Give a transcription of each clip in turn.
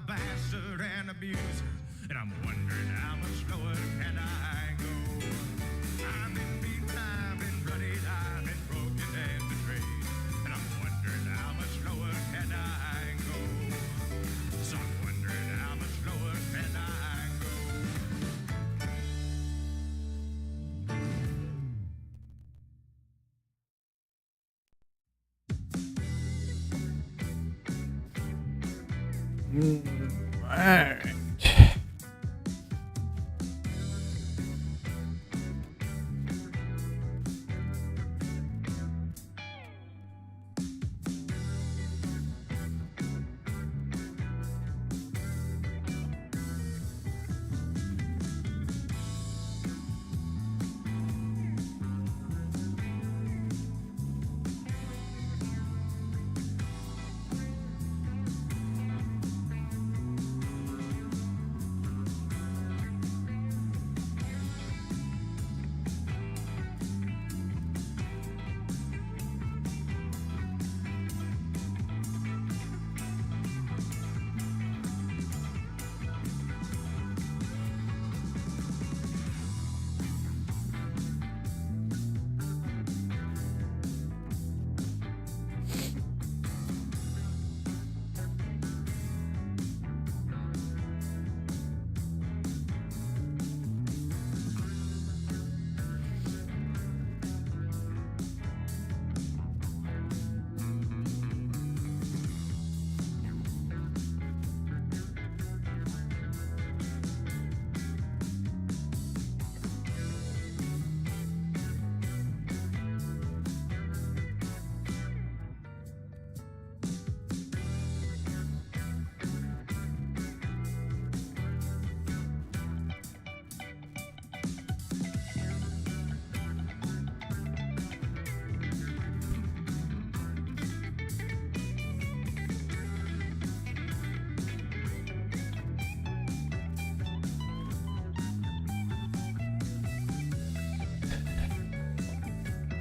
bastard and abuser, and I'm wondering how much lower can I go? I've been beaten, I've been bloodied, I've been broken and betrayed, and I'm wondering how much lower can I go? So I'm wondering how much lower can I go? Alright.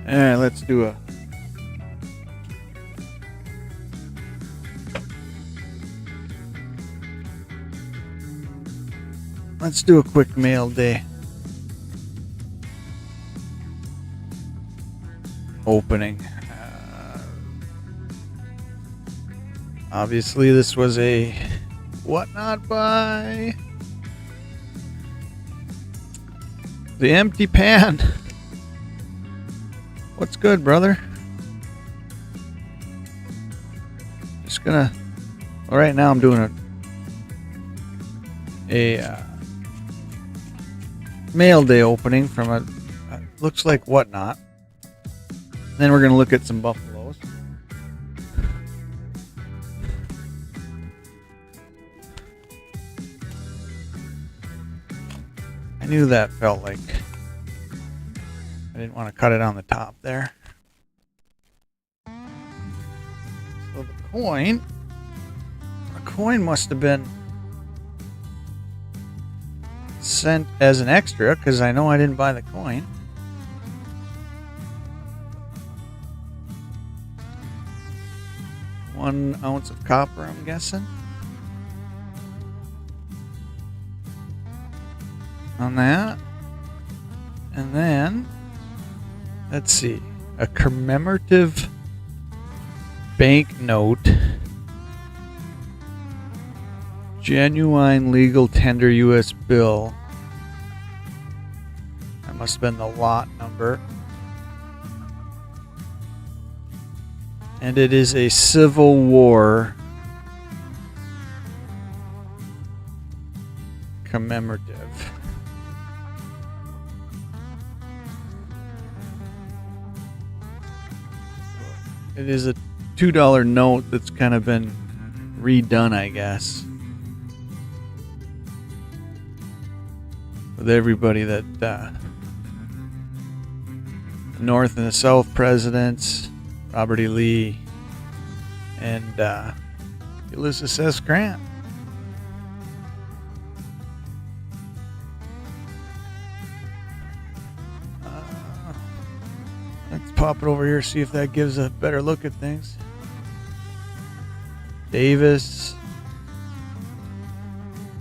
Alright, let's do a quick mail day opening. Obviously this was a whatnot by the Empty Pan. What's good, brother? Just gonna. Well, right now I'm doing a mail day opening from a looks like whatnot. Then we're gonna look at some buffaloes. I knew that felt like. I didn't want to cut it on the top there. So the coin must have been sent as an extra because I know I didn't buy the coin. One ounce of copper, I'm guessing. On that. And then let's see, a commemorative banknote, genuine legal tender U.S. bill. That must have been the lot number. And it is a Civil War commemorative. It is a $2 note that's kind of been redone, I guess. With everybody that the North and the South presidents, Robert E. Lee, and Ulysses S. Grant. Let's pop it over here, see if that gives a better look at things. Davis,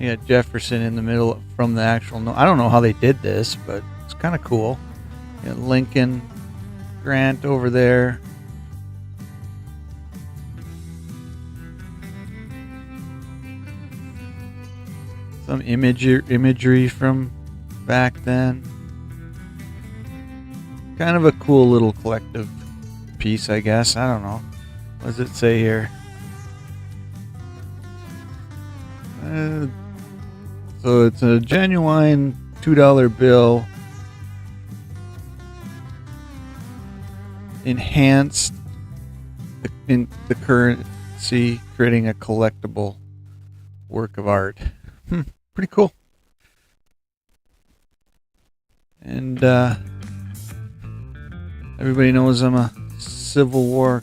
You got Jefferson in the middle from the actual. No, I don't know how they did this, but it's kind of cool. You got Lincoln, Grant over there. Some imagery from back then. Kind of a cool little collective piece, I guess. I don't know. What does it say here? So it's a genuine $2 bill, enhanced in the currency, creating a collectible work of art. Pretty cool. And everybody knows I'm a Civil War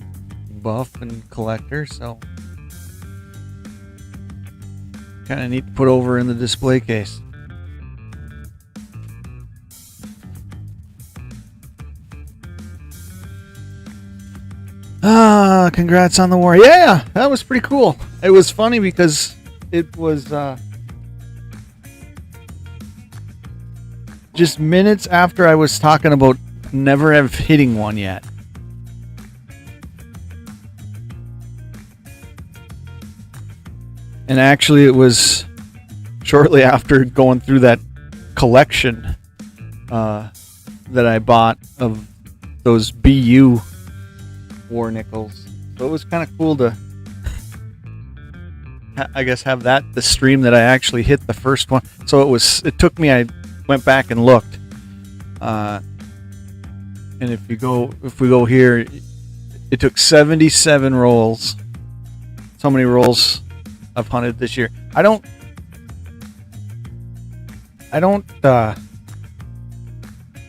buff and collector, so kind of neat to put over in the display case. Congrats on the war. Yeah, that was pretty cool. It was funny because it was just minutes after I was talking about never have hitting one yet. And actually it was shortly after going through that collection that I bought of those BU war nickels. So it was kind of cool to, I guess, have that the stream that I actually hit the first one. So it took me, I went back and looked. And if we go here, it took 77 rolls. So many rolls I've hunted this year. I don't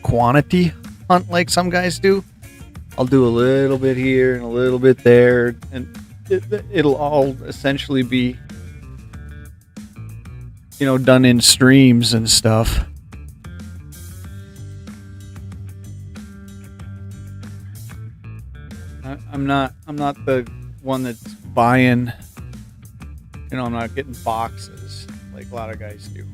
quantity hunt like some guys do. I'll do a little bit here and a little bit there, and it'll all essentially be, done in streams and stuff. I'm not the one that's buying, I'm not getting boxes like a lot of guys do.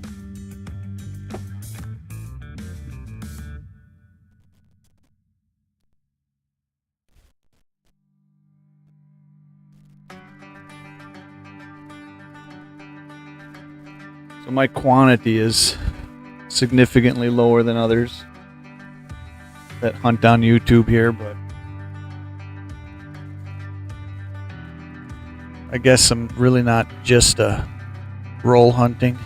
So my quantity is significantly lower than others that hunt on YouTube here, but I guess I'm really not just a roll hunting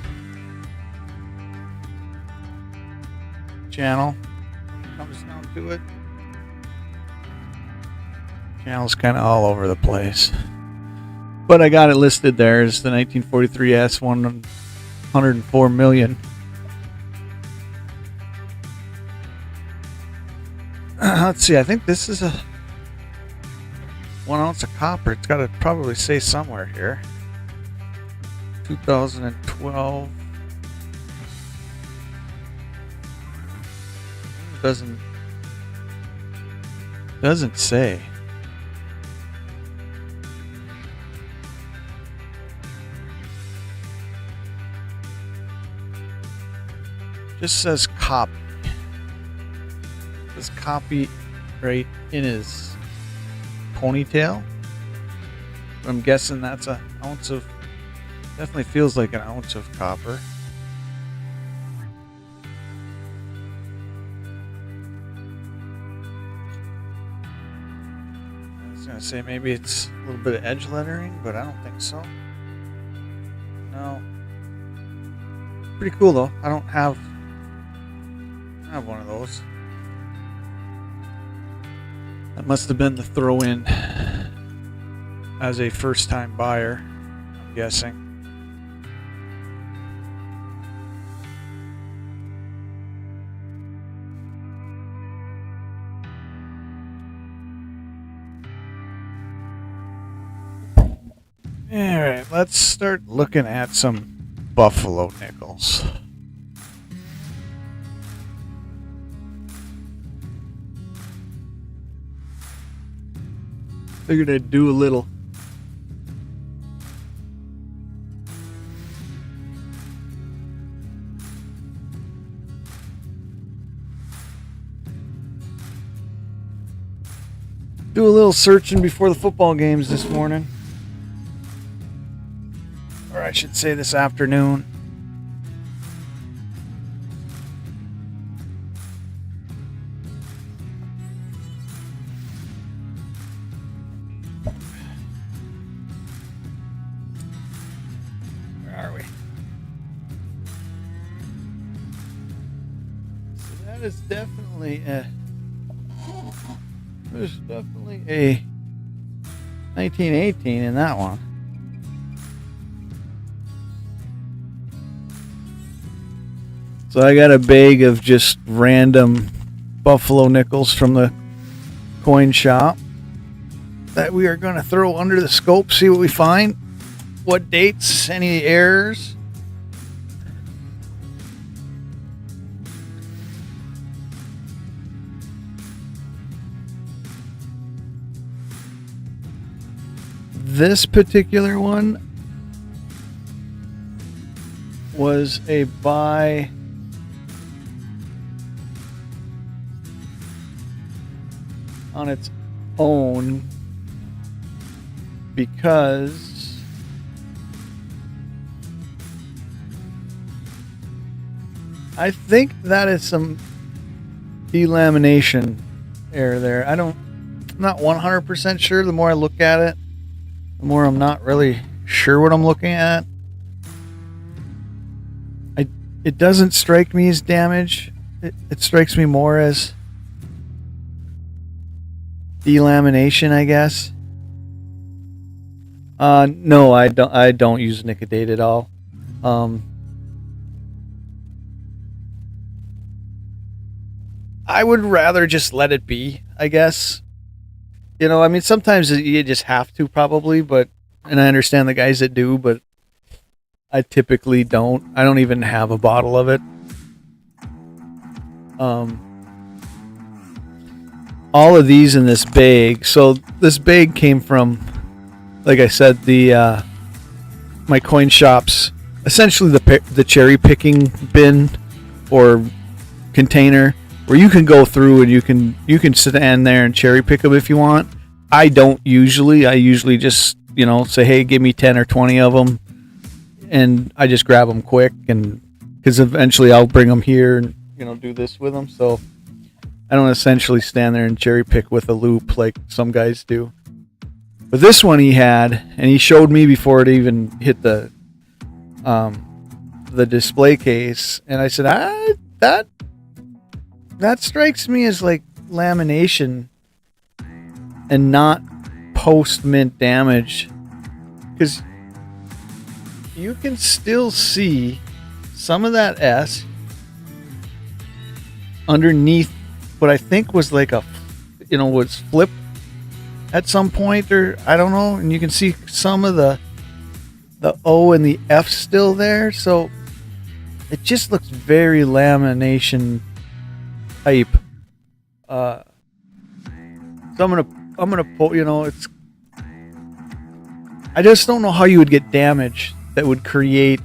channel. Comes down to it. Channel's kind of all over the place. But I got it listed there as the 1943 S104 million. Let's see, I think this is a 1 ounce of copper. It's got to probably say somewhere here. 2012. Doesn't say. Just says copy. This copy right in his ponytail. I'm guessing that's an ounce of, definitely feels like an ounce of copper. I was gonna say maybe it's a little bit of edge lettering, but I don't think so. No. Pretty cool though. I have one of those. That must have been the throw-in as a first-time buyer, I'm guessing. Alright, let's start looking at some buffalo nickels. Figured I'd do a little do a little searching before the football games this morning. Or I should say this afternoon. Where are we? So that is definitely there's definitely a 1918 in that one. So I got a bag of just random buffalo nickels from the coin shop that we are going to throw under the scope, see what we find, what dates, any errors. This particular one was a buy on its own because I think that is some delamination error there. I'm not 100% sure. The more I look at it, the more I'm not really sure what I'm looking at. It doesn't strike me as damage. It strikes me more as delamination, I guess. No, I don't use Nicodate at all. I would rather just let it be, I guess. You know, I mean, sometimes you just have to, probably, and I understand the guys that do, but I typically don't. I don't even have a bottle of it. All of these in this bag. So this bag came from, like I said, the my coin shop's essentially the cherry picking bin or container where you can go through and you can sit in there and cherry pick them if you want. I don't usually. I usually just, say, hey, give me 10 or 20 of them, and I just grab them quick, and because eventually I'll bring them here and do this with them. So I don't essentially stand there and cherry pick with a loop like some guys do. But this one he had, and he showed me before it even hit the display case, and I said, that strikes me as like lamination and not post-mint damage, because you can still see some of that S underneath what I think was like was flipped at some point, or I don't know, and you can see some of the O and the F still there, so it just looks very lamination type. So I'm gonna pull. It's. I just don't know how you would get damage that would create.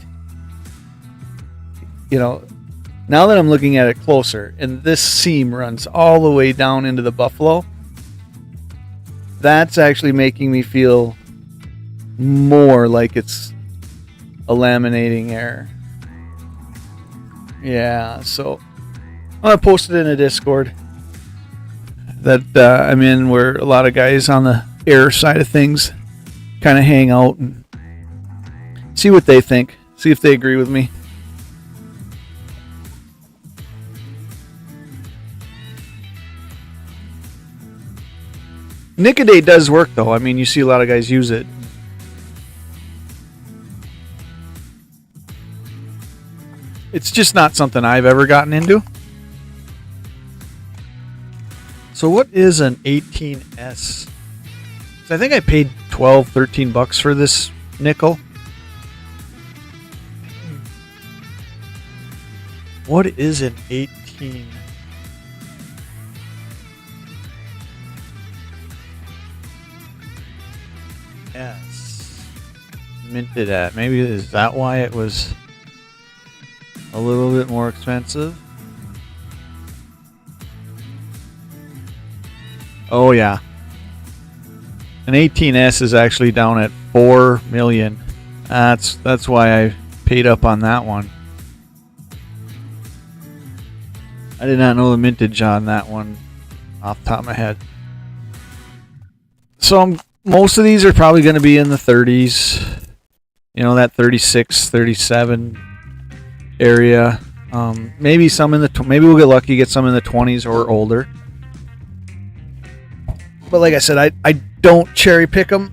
Now that I'm looking at it closer, and this seam runs all the way down into the buffalo, that's actually making me feel more like it's a laminating error. Yeah, so I'm gonna post it in a Discord that I'm in, where a lot of guys on the air side of things kind of hang out and see what they think, see if they agree with me. Nicodate does work, though. I mean, you see a lot of guys use it. It's just not something I've ever gotten into. So what is an 18S? So I think I paid $12-13 for this nickel. What is an 18? S minted at. Maybe is that why it was a little bit more expensive? Oh yeah. An 18S is actually down at 4 million. That's why I paid up on that one. I did not know the mintage on that one off the top of my head. So most of these are probably going to be in the 30s. You know, that 36, 37 area. Maybe some in the maybe we'll get lucky, get some in the 20s or older. But like I said, I don't cherry pick them.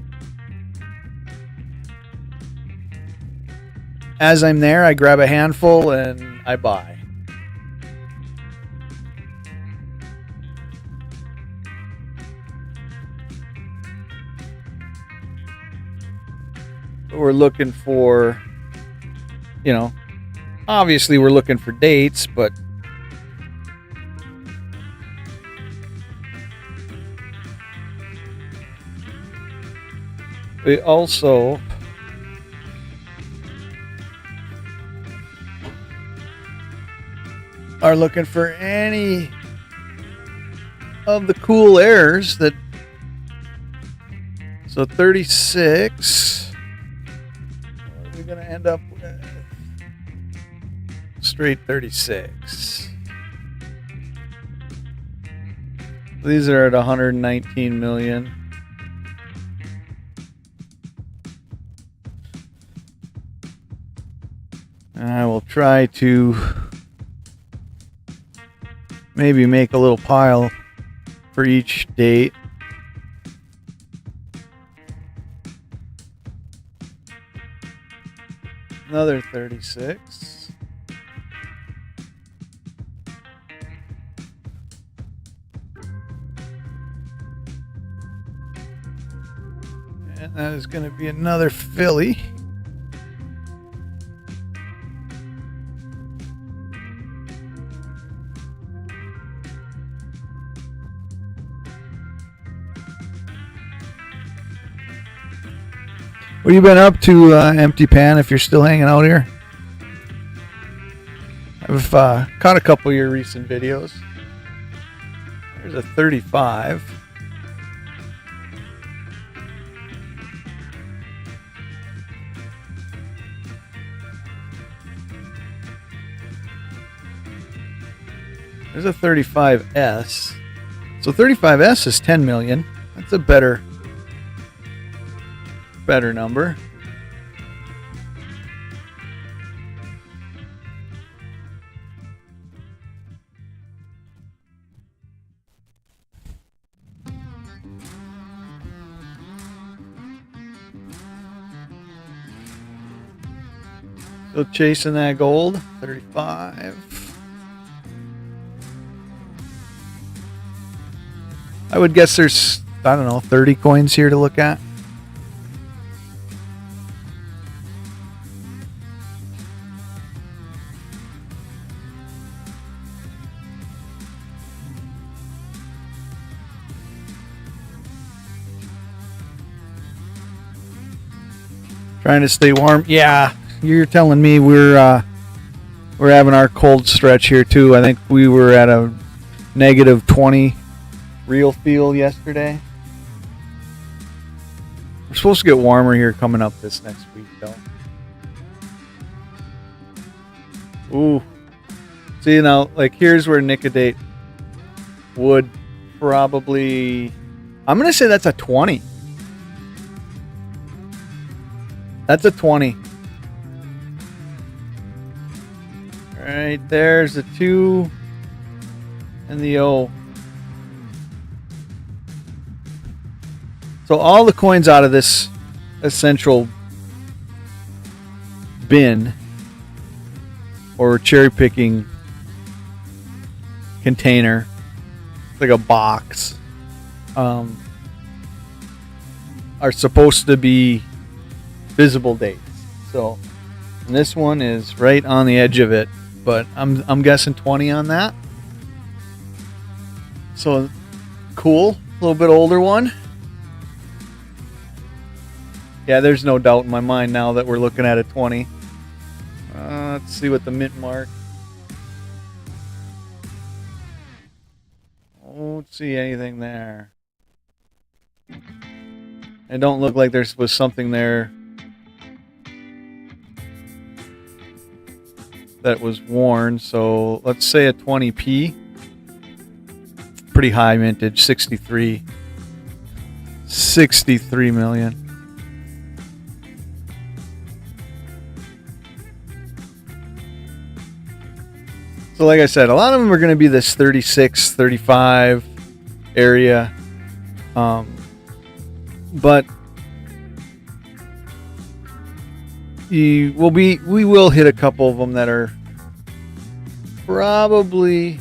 As I'm there, I grab a handful and I buy. We're looking for, you know, obviously we're looking for dates, but we also are looking for any of the cool airs that, so 36, we're going to end up with straight 36. These are at 119 million. And I will try to maybe make a little pile for each date. Another 36. And that is going to be another Philly. What have you been up to, Empty Pan, if you're still hanging out here? I've caught a couple of your recent videos. There's a 35. There's a 35S. So 35S is 10 million. That's a better number. Still chasing that gold. 35. I would guess there's, I don't know, 30 coins here to look at. Trying to stay warm. Yeah, you're telling me we're having our cold stretch here too. I think we were at a negative 20 real feel yesterday. We're supposed to get warmer here coming up this next week though. Ooh. See now, like here's where Nicodate would probably, I'm gonna say that's a 20. That's a 20. Right there's the 2 and the O. So all the coins out of this essential bin or cherry picking container, it's like a box, are supposed to be visible dates. So and this one is right on the edge of it, but I'm guessing 20 on that. So cool, a little bit older one. Yeah, there's no doubt in my mind now that we're looking at a 20. Let's see what the mint mark. I don't see anything there. It don't look like there was something there that was worn. So let's say a 20p. Pretty high vintage, 63 million. So like I said, a lot of them are going to be this 36, 35 area. But we will hit a couple of them that are probably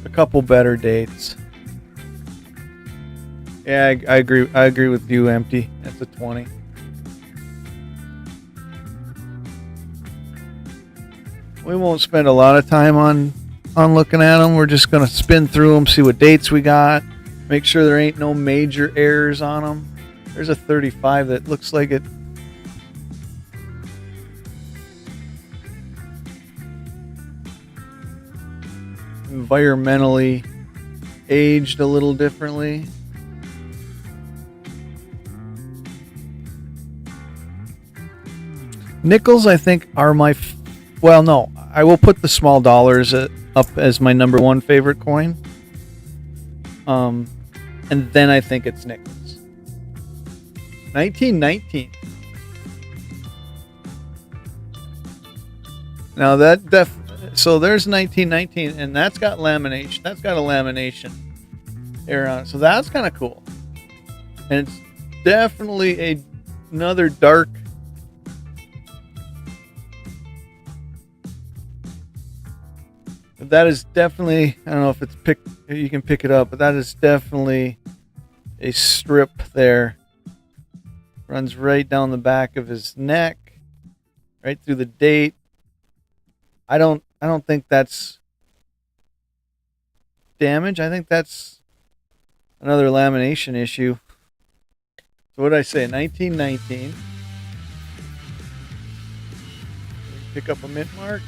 a couple better dates. Yeah, I agree. I agree with you, Empty. That's a 20. We won't spend a lot of time on looking at them. We're just going to spin through them, see what dates we got, make sure there ain't no major errors on them. There's a 35 that looks like it. Environmentally aged a little differently. Nickels, I think, are my... Well, no. I will put the small dollars up as my number one favorite coin. And then I think it's nickels. 1919. Now so there's 1919, and that's got lamination. That's got a lamination error on it. So that's kind of cool. And it's definitely another dark. That is definitely, I don't know if you can pick it up, but that is definitely a strip there. Runs right down the back of his neck, right through the date. I don't think that's damage. I think that's another lamination issue. So what did I say? 1919. Pick up a mint mark?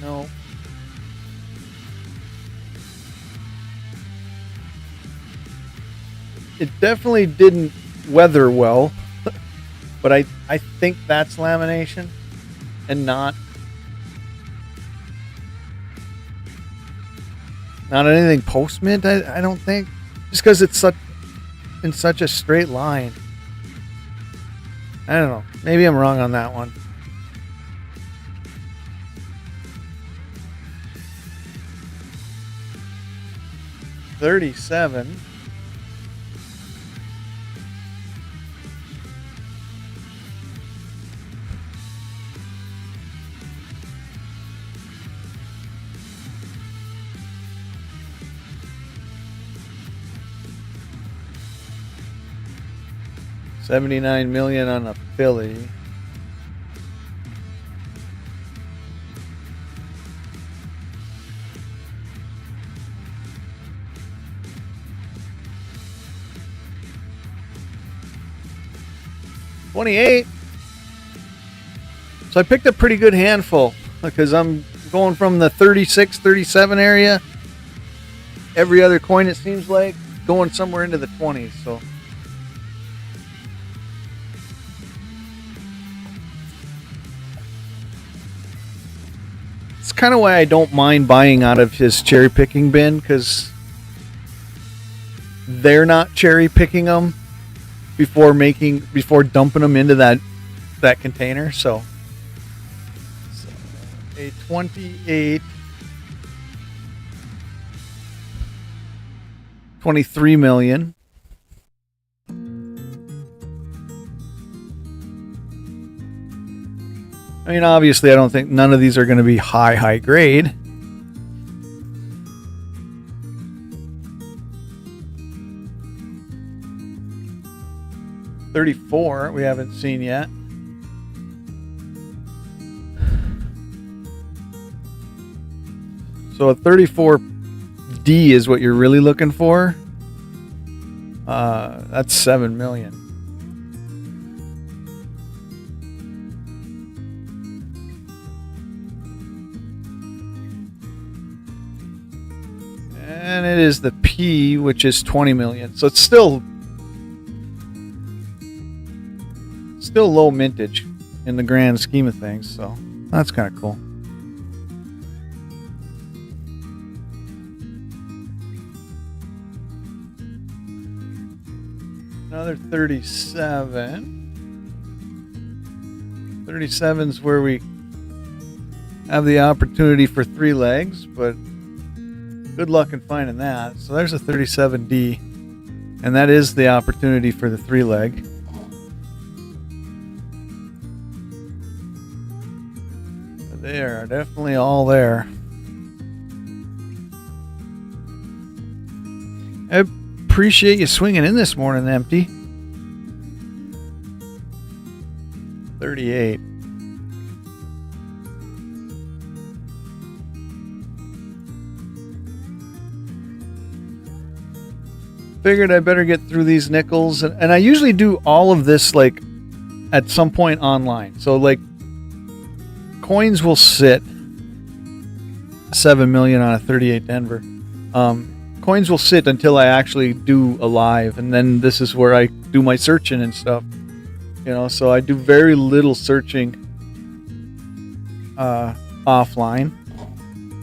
No. It definitely didn't weather well, but I think that's lamination and not anything post mint. I don't think, just because it's in such a straight line. I don't know. Maybe I'm wrong on that one. $37. $79 million on a Philly. $28. So I picked a pretty good handful because I'm going from the 36, 37 area. Every other coin, it seems like, going somewhere into the 20s. So it's kind of why I don't mind buying out of his cherry picking bin, because they're not cherry picking them before dumping them into that container. So a 28, 23 million. I mean, obviously, I don't think none of these are going to be high grade. $34 we haven't seen yet. So a 34D is what you're really looking for. That's $7 million. And it is the P, which is 20 million. So it's still low mintage in the grand scheme of things. So that's kind of cool. Another 37. 37's where we have the opportunity for 3 legs, but good luck in finding that. So there's a 37D, and that is the opportunity for the 3 leg. They are definitely all there. I appreciate you swinging in this morning, Empty. 38. Figured I better get through these nickels, and I usually do all of this like at some point online. So like coins will sit 7 million on a 38 Denver. Coins will sit until I actually do a live, and then this is where I do my searching and stuff. You know, so I do very little searching offline.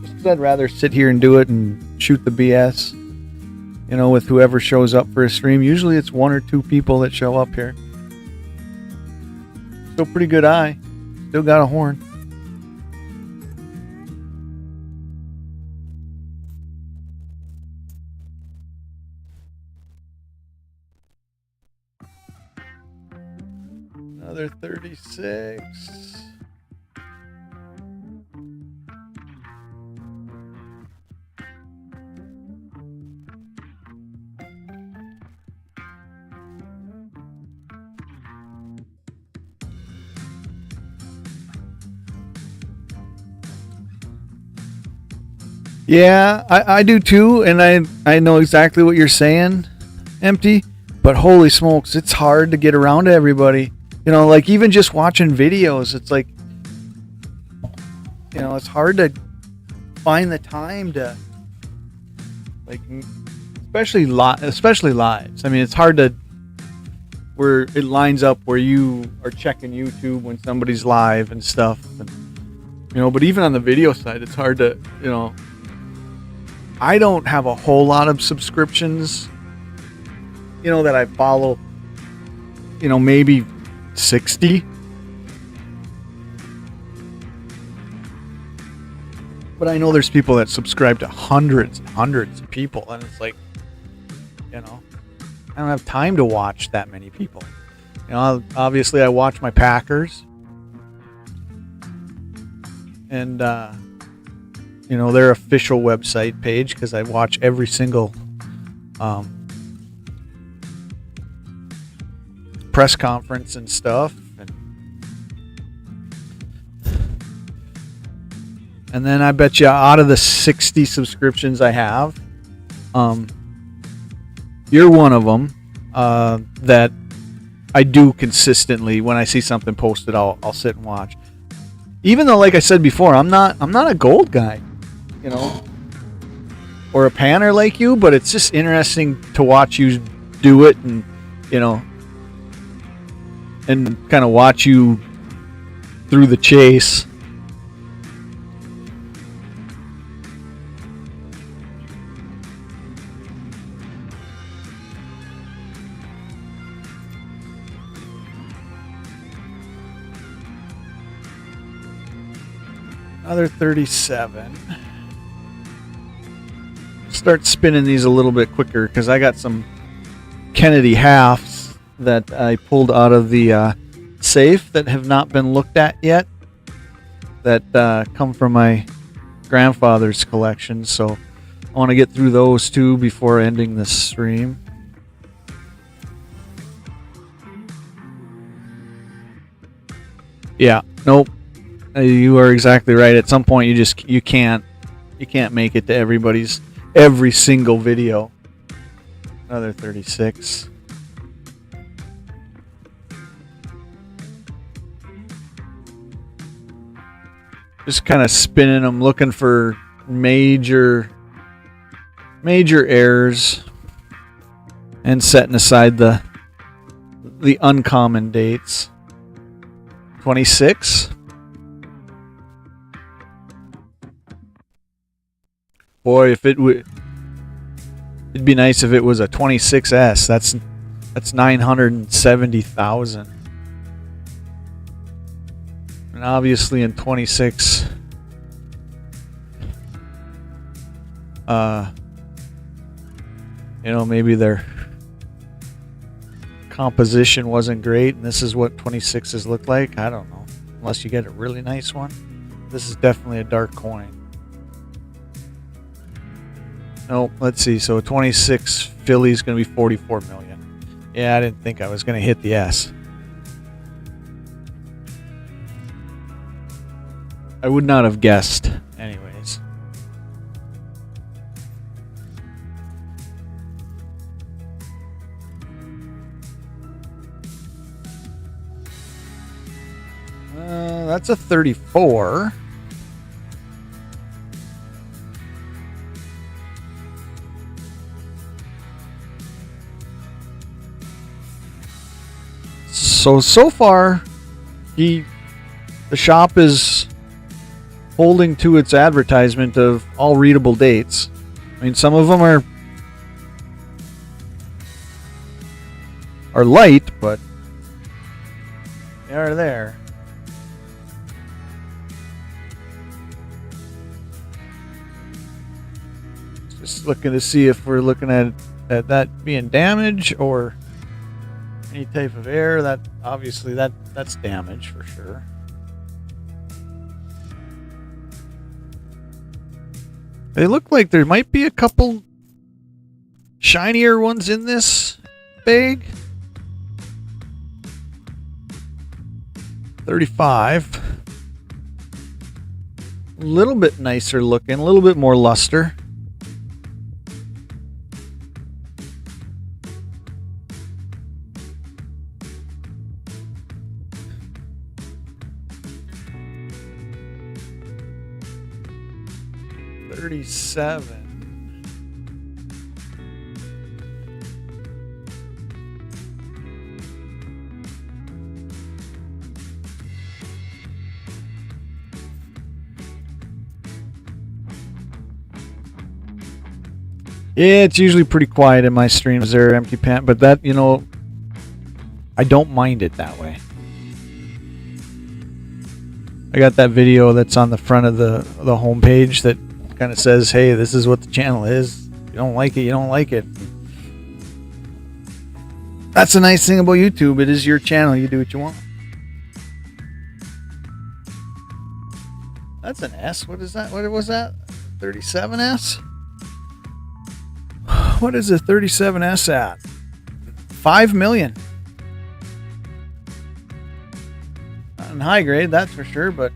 Just 'cause I'd rather sit here and do it and shoot the BS. You know, with whoever shows up for a stream. Usually it's 1 or 2 people that show up here. Still pretty good eye. Still got a horn. Another 36. Yeah, I do too, and I know exactly what you're saying, Empty, but holy smokes, it's hard to get around to everybody. You know, like even just watching videos, it's like, you know, it's hard to find the time to, like, especially lives. I mean, it's hard to, where it lines up where you are checking YouTube when somebody's live and stuff. And, you know, but even on the video side, it's hard to, you know, I don't have a whole lot of subscriptions, you know, that I follow, you know, maybe 60. But I know there's people that subscribe to hundreds and hundreds of people, and it's like, you know, I don't have time to watch that many people. You know, obviously I watch my Packers, and you know, their official website page, because I watch every single press conference and stuff, and then I bet you out of the 60 subscriptions I have, you're one of them that I do consistently. When I see something posted, I'll sit and watch. Even though, like I said before, I'm not a gold guy, you know, or a panner like you, but it's just interesting to watch you do it, and, you know, and kind of watch you through the chase. Another 37. Start spinning these a little bit quicker because I got some Kennedy halves that I pulled out of the safe that have not been looked at yet, that come from my grandfather's collection. So I want to get through those too before ending this stream. Yeah, nope. You are exactly right. At some point, you can't make it to every single video. Another 36. Just kind of spinning them, looking for major major errors and setting aside the uncommon dates. 26. Boy, if it would, it'd be nice if it was a 26S. That's 970,000. And obviously in 26, maybe their composition wasn't great, and this is what 26s look like. I don't know. Unless you get a really nice one. This is definitely a dark coin. No, let's see. So 26 Philly is going to be 44 million. Yeah, I didn't think I was going to hit the S. I would not have guessed anyways. That's a 34. So far, the shop is holding to its advertisement of all readable dates. I mean, some of them are light, but they are there. Just looking to see if we're looking at that being damage or any type of error. That obviously that's damage for sure. They look like there might be a couple shinier ones in this bag. 35. A little bit nicer looking, a little bit more luster. $37. Yeah, it's usually pretty quiet in my streams there, Empty Pant, but that, I don't mind it that way. I got that video that's on the front of the homepage that kind of says, hey, this is what the channel is. If you don't like it, you don't like it. That's the nice thing about YouTube. It is your channel. You do what you want. That's an S. What is that? What was that? 37S? What is a 37S at? 5 million. Not in high grade, that's for sure, but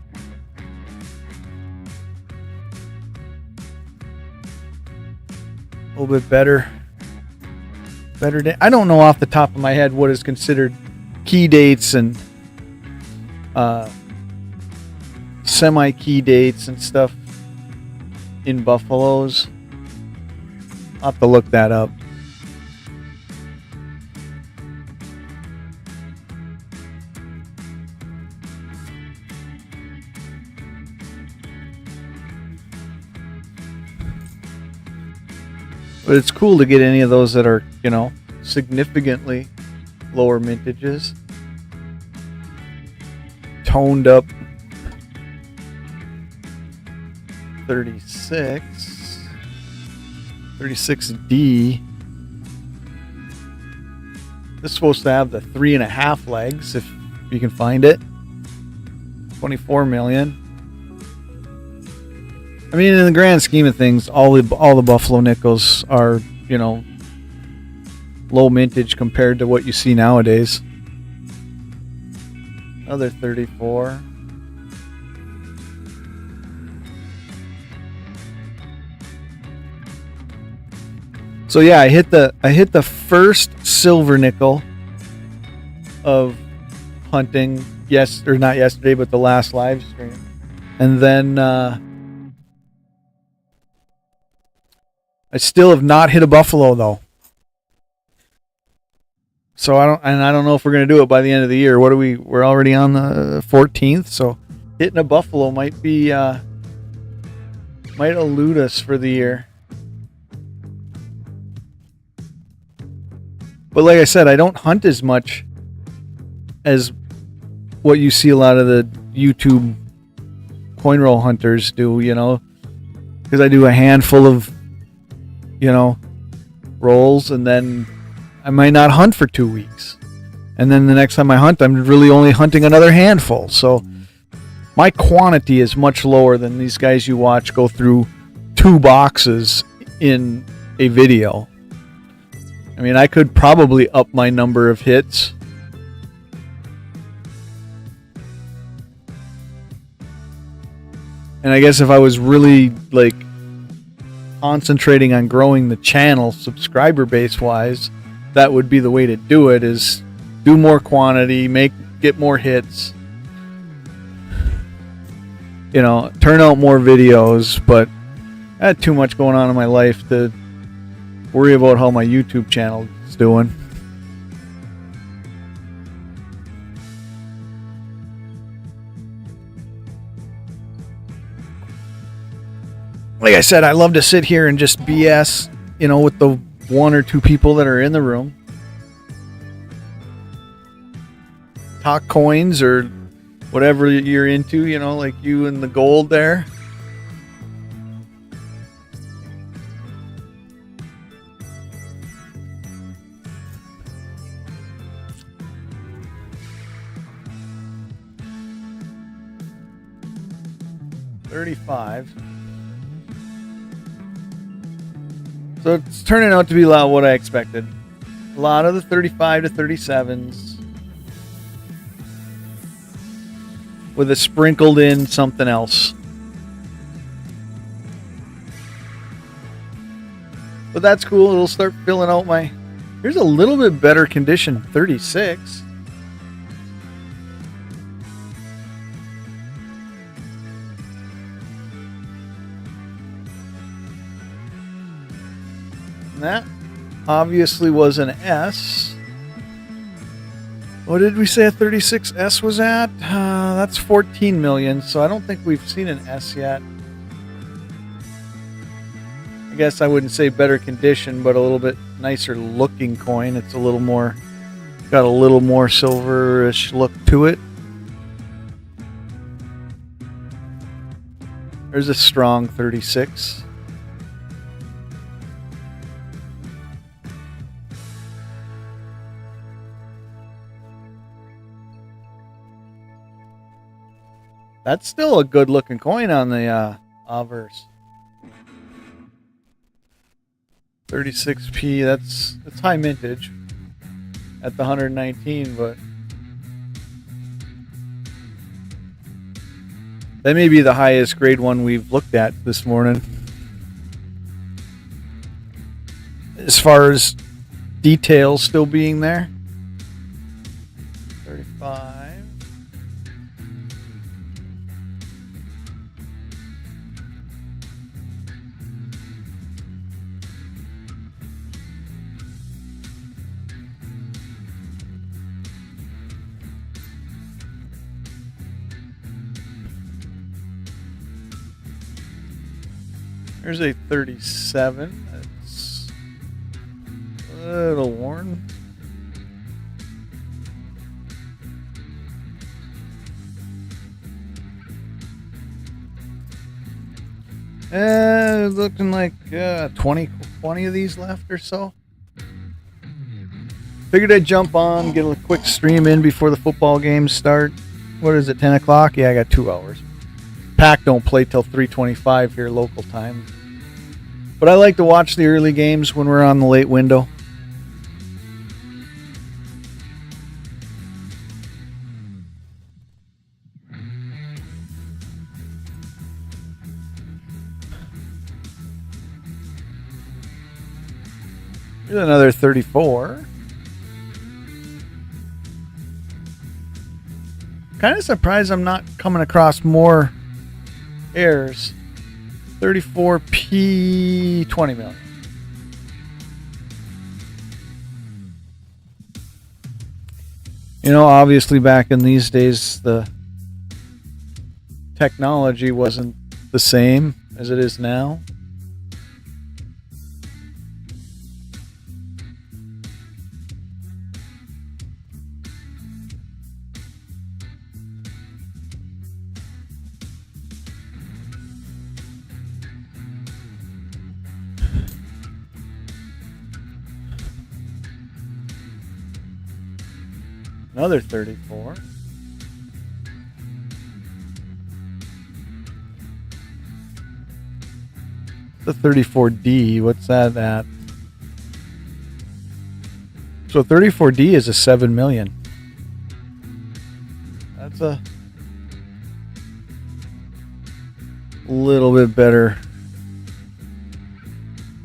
a little bit better I don't know off the top of my head what is considered key dates and semi-key dates and stuff in Buffaloes. I'll have to look that up. But it's cool to get any of those that are, significantly lower mintages. Toned up 36D. This is supposed to have the 3.5 legs if you can find it. 24 million. I mean, in the grand scheme of things, all the Buffalo nickels are, low mintage compared to what you see nowadays. Another 34. So yeah, I hit the first silver nickel of hunting. Yes, or not yesterday, but the last live stream, and then I I still have not hit a buffalo though. So I don't know if we're going to do it by the end of the year. We're already on the 14th, so hitting a buffalo might elude us for the year. But like I said, I don't hunt as much as what you see a lot of the YouTube coin roll hunters do, because I do a handful of, rolls, and then I might not hunt for 2 weeks. And then the next time I hunt, I'm really only hunting another handful. So my quantity is much lower than these guys you watch go through 2 boxes in a video. I mean, I could probably up my number of hits. And I guess if I was really concentrating on growing the channel subscriber base wise, that would be the way to do it, is do more quantity, get more hits, turn out more videos. But I had too much going on in my life to worry about how my YouTube channel is doing. Like I said, I love to sit here and just BS, with the 1 or 2 people that are in the room. Talk coins or whatever you're into, like you and the gold there. $35. So it's turning out to be a lot of what I expected. A lot of the 35 to 37s. With a sprinkled in something else. But that's cool. It'll start filling out my... Here's a little bit better condition. 36. And that obviously was an S. What did we say a 36S was at? That's 14 million, so I don't think we've seen an S yet. I guess I wouldn't say better condition, but a little bit nicer looking coin. It's a little more, got a little more silverish look to it. There's a strong 36. That's still a good looking coin on the Averse. 36p, that's high mintage at the 119, but that may be the highest grade one we've looked at this morning. As far as details still being there. 35. There's a 37. That's a little worn. Looking like 20 of these left or so. Figured I'd jump on, get a quick stream in before the football games start. What is it, 10 o'clock? Yeah, I got 2 hours. Pack don't play till 3:25 here local time. But I like to watch the early games when we're on the late window. Here's another 34. Kind of surprised I'm not coming across more airs. 34p, 20 million. You know, obviously back in these days, the technology wasn't the same as it is now. Another 34. The 34D, what's that at? So 34D is a 7 million. That's a little bit better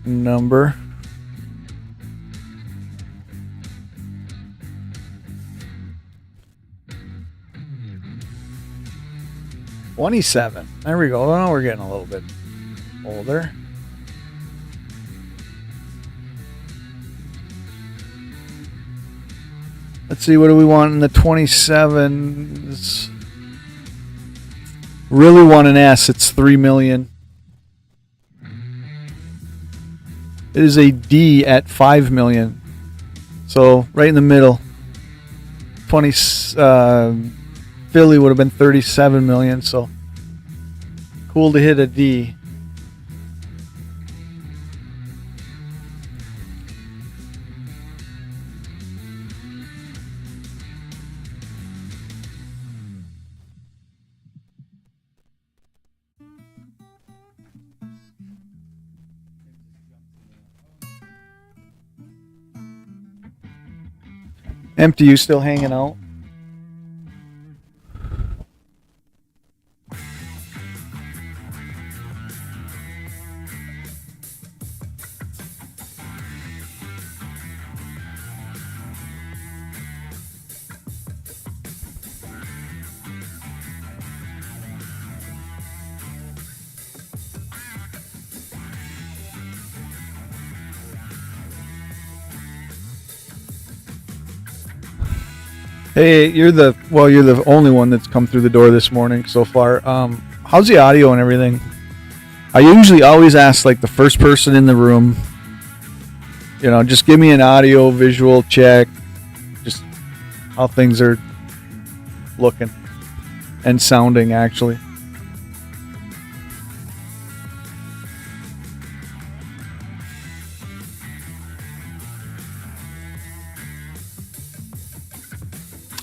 number. $27. There we go. Now we're getting a little bit older. Let's see, what do we want in the 27s? Really want an S. It's 3 million. It is a D at 5 million. So right in the middle. 20 Philly would have been 37 million, so cool to hit a D. Empty, you still hanging out? Hey, you're the only one that's come through the door this morning so far. How's the audio and everything? I usually always ask like the first person in the room, you know, just give me an audio visual check, just how things are looking and sounding actually.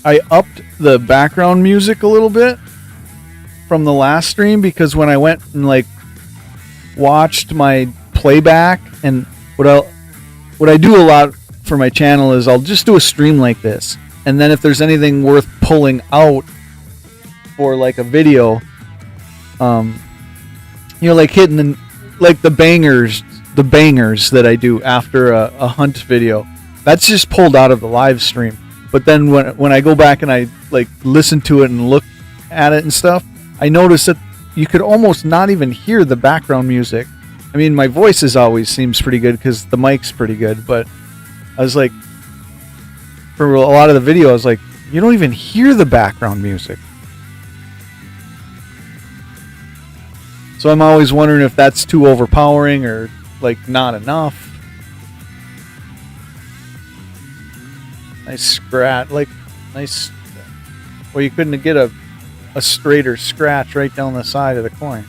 I upped the background music a little bit from the last stream because when I went and like watched my playback, and what I do a lot for my channel is I'll just do a stream like this, and then if there's anything worth pulling out for like a video, you know, like hitting the bangers that I do after a hunt video, that's just pulled out of the live stream. But then when I go back and I like listen to it and look at it and stuff, I notice that you could almost not even hear the background music. I mean, my voice always seems pretty good because the mic's pretty good, but I was like, for a lot of the video, I was like, you don't even hear the background music. So I'm always wondering if that's too overpowering or like not enough. Nice scratch, like nice. Well, you couldn't get a straighter scratch right down the side of the coin.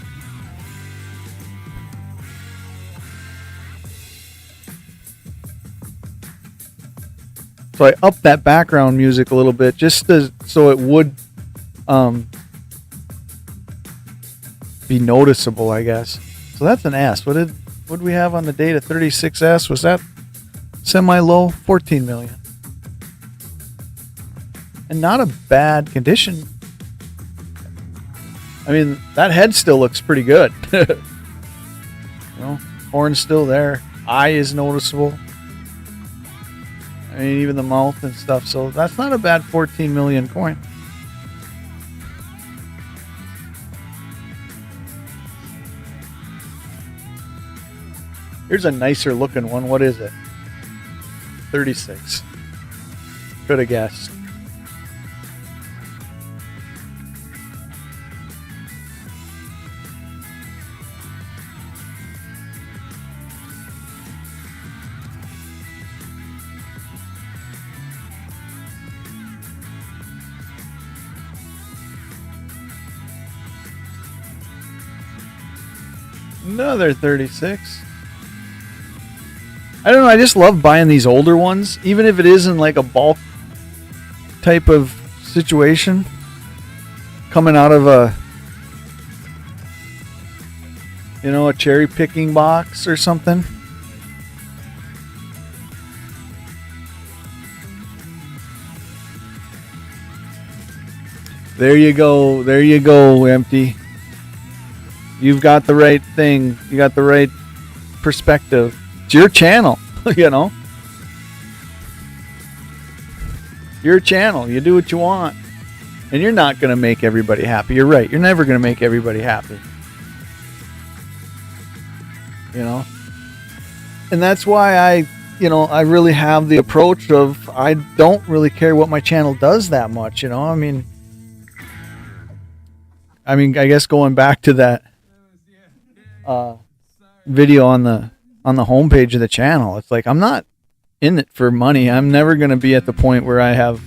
So I upped that background music a little bit just so it would be noticeable, I guess. So that's an S. What did we have on the data? 36S. Was that semi-low? 14 million. And not a bad condition. I mean, that head still looks pretty good. You know, horn's still there. Eye is noticeable. I mean, even the mouth and stuff. So that's not a bad 14 million coin. Here's a nicer looking one. What is it? 36. Could have guessed. Another 36. I don't know. I just love buying these older ones, even if it isn't like a bulk type of situation. Coming out of a cherry picking box or something. There you go. There you go, Empty. You've got the right thing. You got the right perspective. It's your channel, Your channel. You do what you want. And you're not going to make everybody happy. You're right. You're never going to make everybody happy. And that's why I really have the approach of I don't really care what my channel does that much, I mean, I guess going back to that video on the homepage of the channel, it's like I'm not in it for money. I'm never going to be at the point where I have,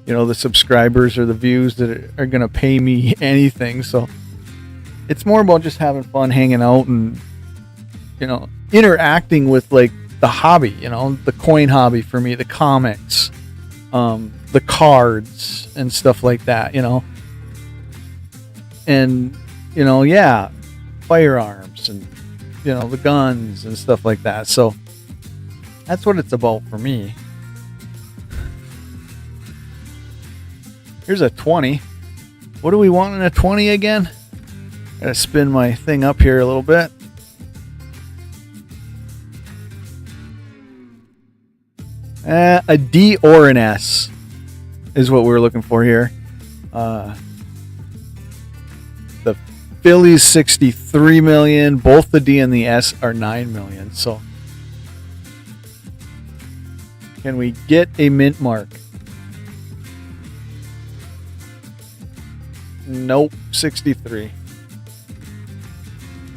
the subscribers or the views that are going to pay me anything. So it's more about just having fun, hanging out, and interacting with like the hobby, the coin hobby for me, the comics, the cards and stuff like that, and firearms and the guns and stuff like that. So that's what it's about for me. Here's a 20. What do we want in a 20 again? Gotta spin my thing up here a little bit. A D or an S is what we're looking for here. The Phillies 63 million. Both the D and the S are 9 million. So can we get a mint mark? Nope, 63.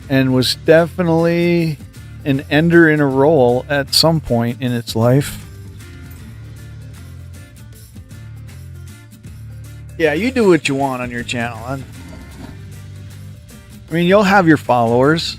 And was definitely an ender in a roll at some point in its life. Yeah, you do what you want on your channel. I mean, you'll have your followers.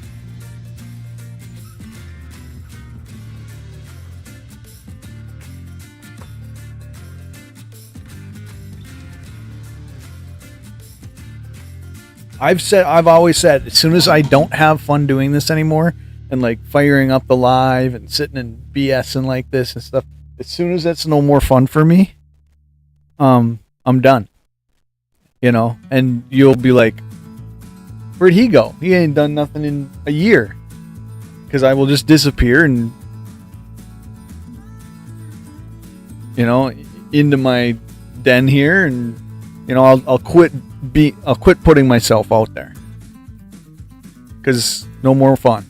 I've always said, as soon as I don't have fun doing this anymore and like firing up the live and sitting and BSing like this and stuff, as soon as that's no more fun for me, I'm done. And you'll be like, where'd he go? He ain't done nothing in a year. Because I will just disappear and, into my den here, and, I'll quit putting myself out there. Because no more fun.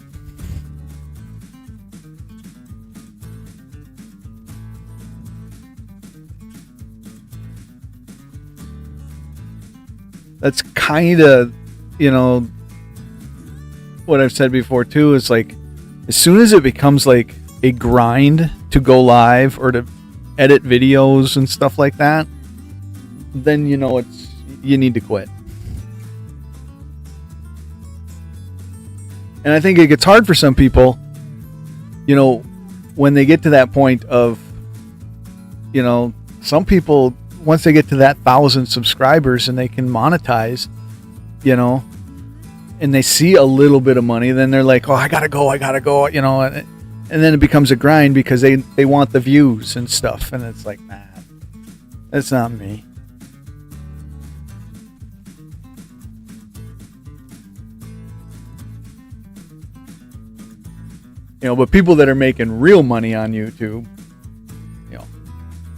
That's kind of, what I've said before too, is like, as soon as it becomes like a grind to go live or to edit videos and stuff like that, then you need to quit. And I think it gets hard for some people, when they get to that point of, some people, once they get to that 1,000 subscribers and they can monetize, and they see a little bit of money, then they're like, oh, I gotta go, and then it becomes a grind because they want the views and stuff. And it's like, nah, that's not me. But people that are making real money on YouTube,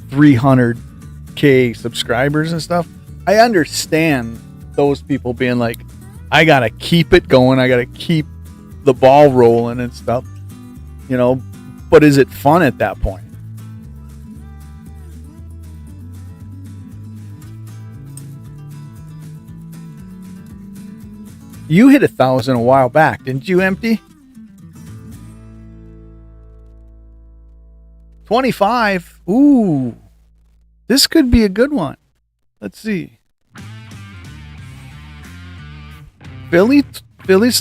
300K subscribers and stuff, I understand those people being like, I gotta keep it going, I gotta keep the ball rolling and stuff, but is it fun at that point? You hit 1,000 a while back, didn't you, Empty? 25. Ooh, this could be a good one. Let's see. Phillies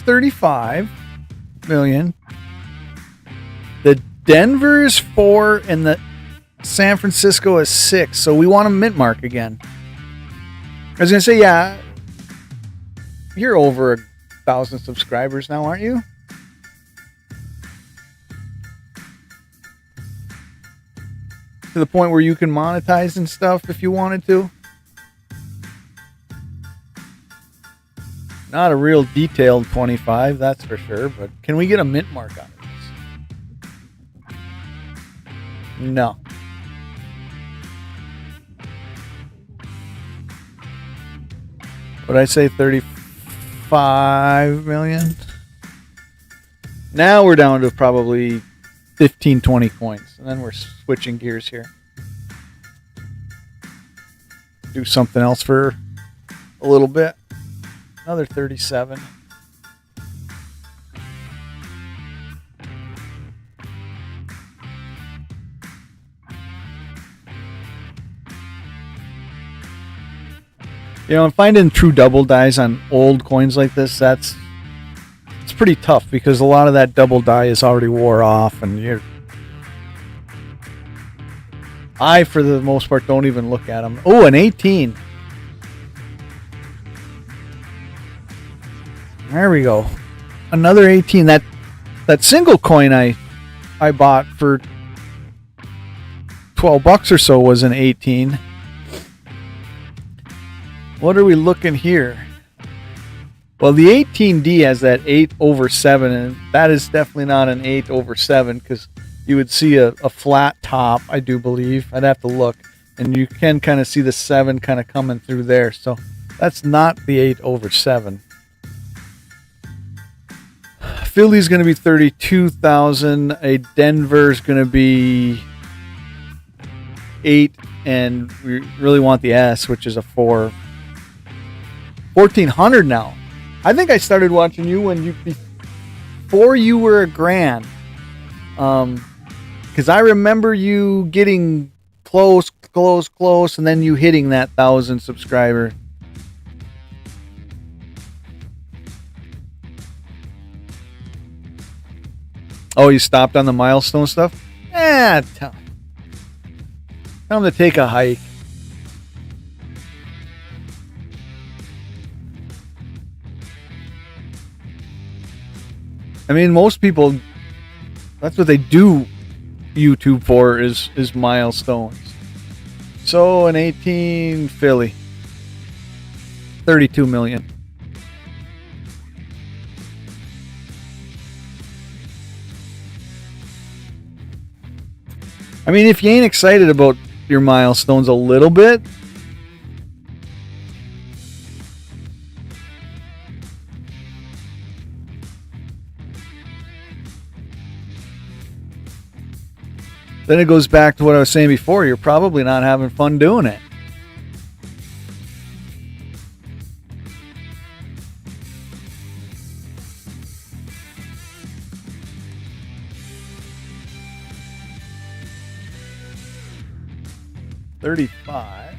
35. million. The Denver is 4 and the San Francisco is 6. So we want a mint mark again. I was going to say, yeah, you're over 1,000 subscribers now, aren't you? To the point where you can monetize and stuff if you wanted to. Not a real detailed 25, that's for sure, but can we get a mint mark on this? No. Would I say 35 million? Now we're down to probably 15, 20 coins. And then we're switching gears here. Do something else for a little bit. Another 37. You know, I'm finding true double dies on old coins like this, it's pretty tough because a lot of that double die is already wore off, and I, for the most part, don't even look at them. Oh, an 18. There we go. Another 18. That single coin I bought for $12 or so was an 18. What are we looking here? Well, the 18D has that 8/7, and that is definitely not an 8/7 because you would see a flat top, I do believe. I'd have to look. And you can kind of see the 7 kind of coming through there. So that's not the 8/7. Philly's going to be 32,000. A Denver's going to be 8, and we really want the S, which is a 4. 1,400 now. I think I started watching you before you were a grand. Because I remember you getting close, and then you hitting that 1,000 subscriber. Oh, you stopped on the milestone stuff? Tell him to take a hike. I mean, most people, that's what they do YouTube for is milestones. So an 18 Philly. 32 million. I mean, if you ain't excited about your milestones a little bit, then it goes back to what I was saying before. You're probably not having fun doing it. $35.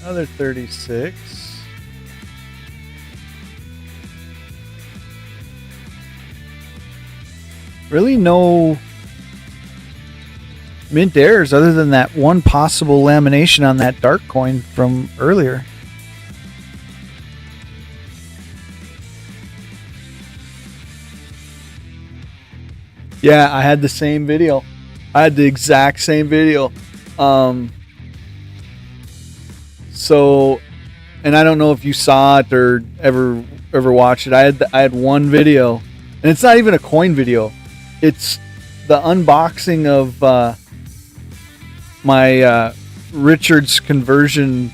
Another 36. Really no mint errors other than that one possible lamination on that dark coin from earlier. Yeah, I had the same video. I had the exact same video. So, and I don't know if you saw it or ever watched it. I had one video, and it's not even a coin video. It's the unboxing of my Richards conversion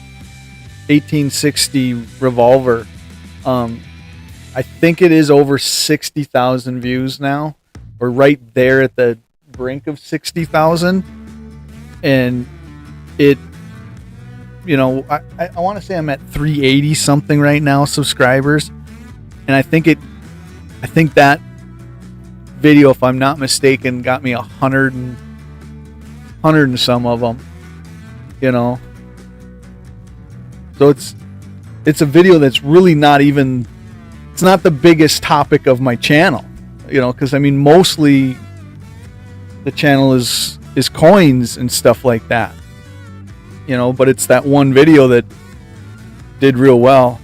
1860 revolver. I think it is over 60,000 views now. We're right there at the brink of 60,000, and it. You know, I want to say I'm at 380 something right now subscribers, and I think that video, if I'm not mistaken, got me 100 and some of them, you know. So it's a video that's really not even, it's not the biggest topic of my channel, you know, because I mean mostly the channel is coins and stuff like that, you know, but it's that one video that did real well.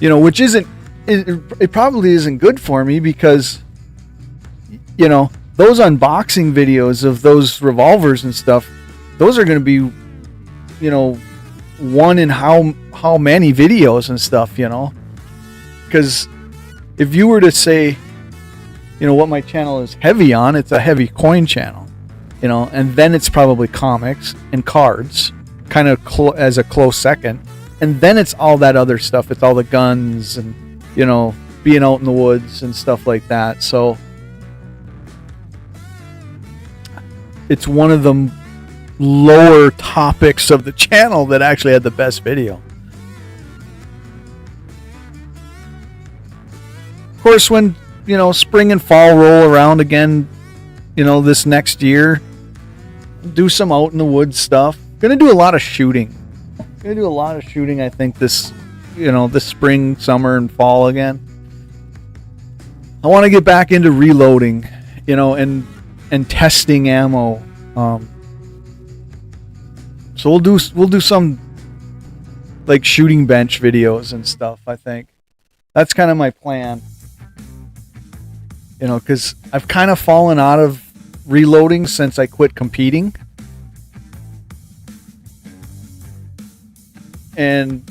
You know, which isn't, it probably isn't good for me because, you know, those unboxing videos of those revolvers and stuff, those are going to be, you know, one in how many videos and stuff, you know. Because if you were to say, you know, what my channel is heavy on, it's a heavy coin channel, you know, and then it's probably comics and cards, kind of as a close second. And then it's all that other stuff. It's all the guns and, you know, being out in the woods and stuff like that. So it's one of the lower topics of the channel that actually had the best video. Of course, when, you know, spring and fall roll around again, you know, this next year, do some out in the woods stuff. Gonna do a lot of shooting. I think this, you know, this spring, summer, and fall again. I want to get back into reloading, you know, and testing ammo. So we'll do some like shooting bench videos and stuff. I think that's kind of my plan. You know, because I've kind of fallen out of reloading since I quit competing. And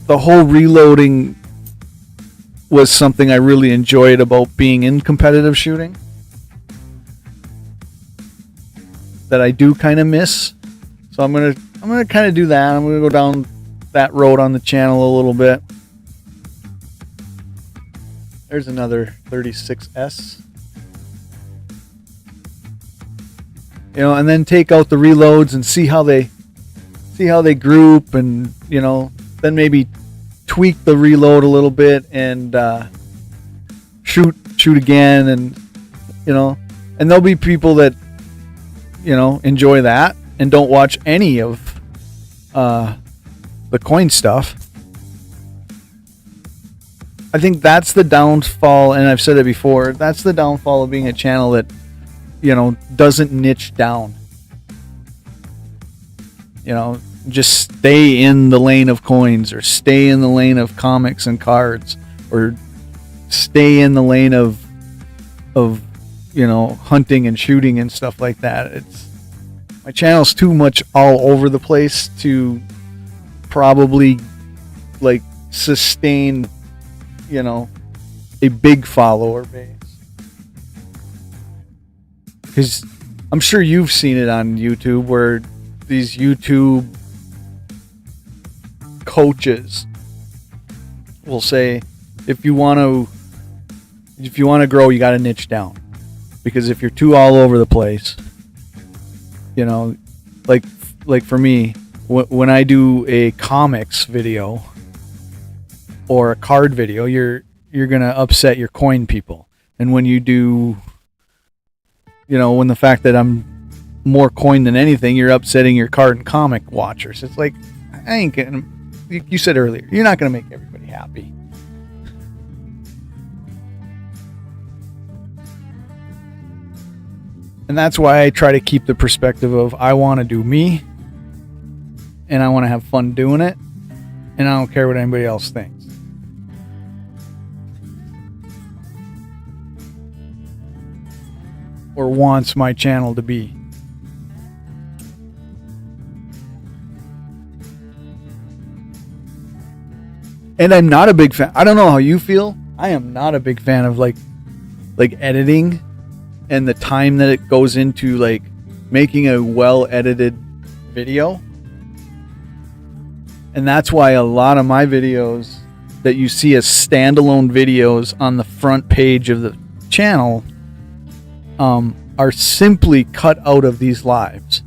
the whole reloading was something I really enjoyed about being in competitive shooting that I do kind of miss. So I'm gonna kind of do that. I'm gonna go down that road on the channel a little bit. There's another 36S. You know, and then take out the reloads and see how they group, and, you know, then maybe tweak the reload a little bit and shoot again, and, you know, and there'll be people that, you know, enjoy that and don't watch any of the coin stuff. I think that's the downfall, and I've said it before, that's the downfall of being a channel that, you know, doesn't niche down. You know, just stay in the lane of coins, or stay in the lane of comics and cards, or stay in the lane of you know, hunting and shooting and stuff like that. It's, my channel's too much all over the place to probably like sustain, you know, a big follower base. Because I'm sure you've seen it on YouTube where these YouTube coaches will say, if you want to grow, you got to niche down. Because if you're too all over the place, you know, like for me, when I do a comics video or a card video, you're gonna upset your coin people. And when you do, you know, when the fact that I'm more coin than anything, you're upsetting your card and comic watchers. It's like, I ain't getting. You said earlier, you're not gonna make everybody happy. And that's why I try to keep the perspective of, I want to do me, and I want to have fun doing it, and I don't care what anybody else thinks. Or wants my channel to be. And I'm not a big fan. I don't know how you feel. I am not a big fan of like editing and the time that it goes into like making a well-edited video. And that's why a lot of my videos that you see as standalone videos on the front page of the channel are simply cut out of these lives.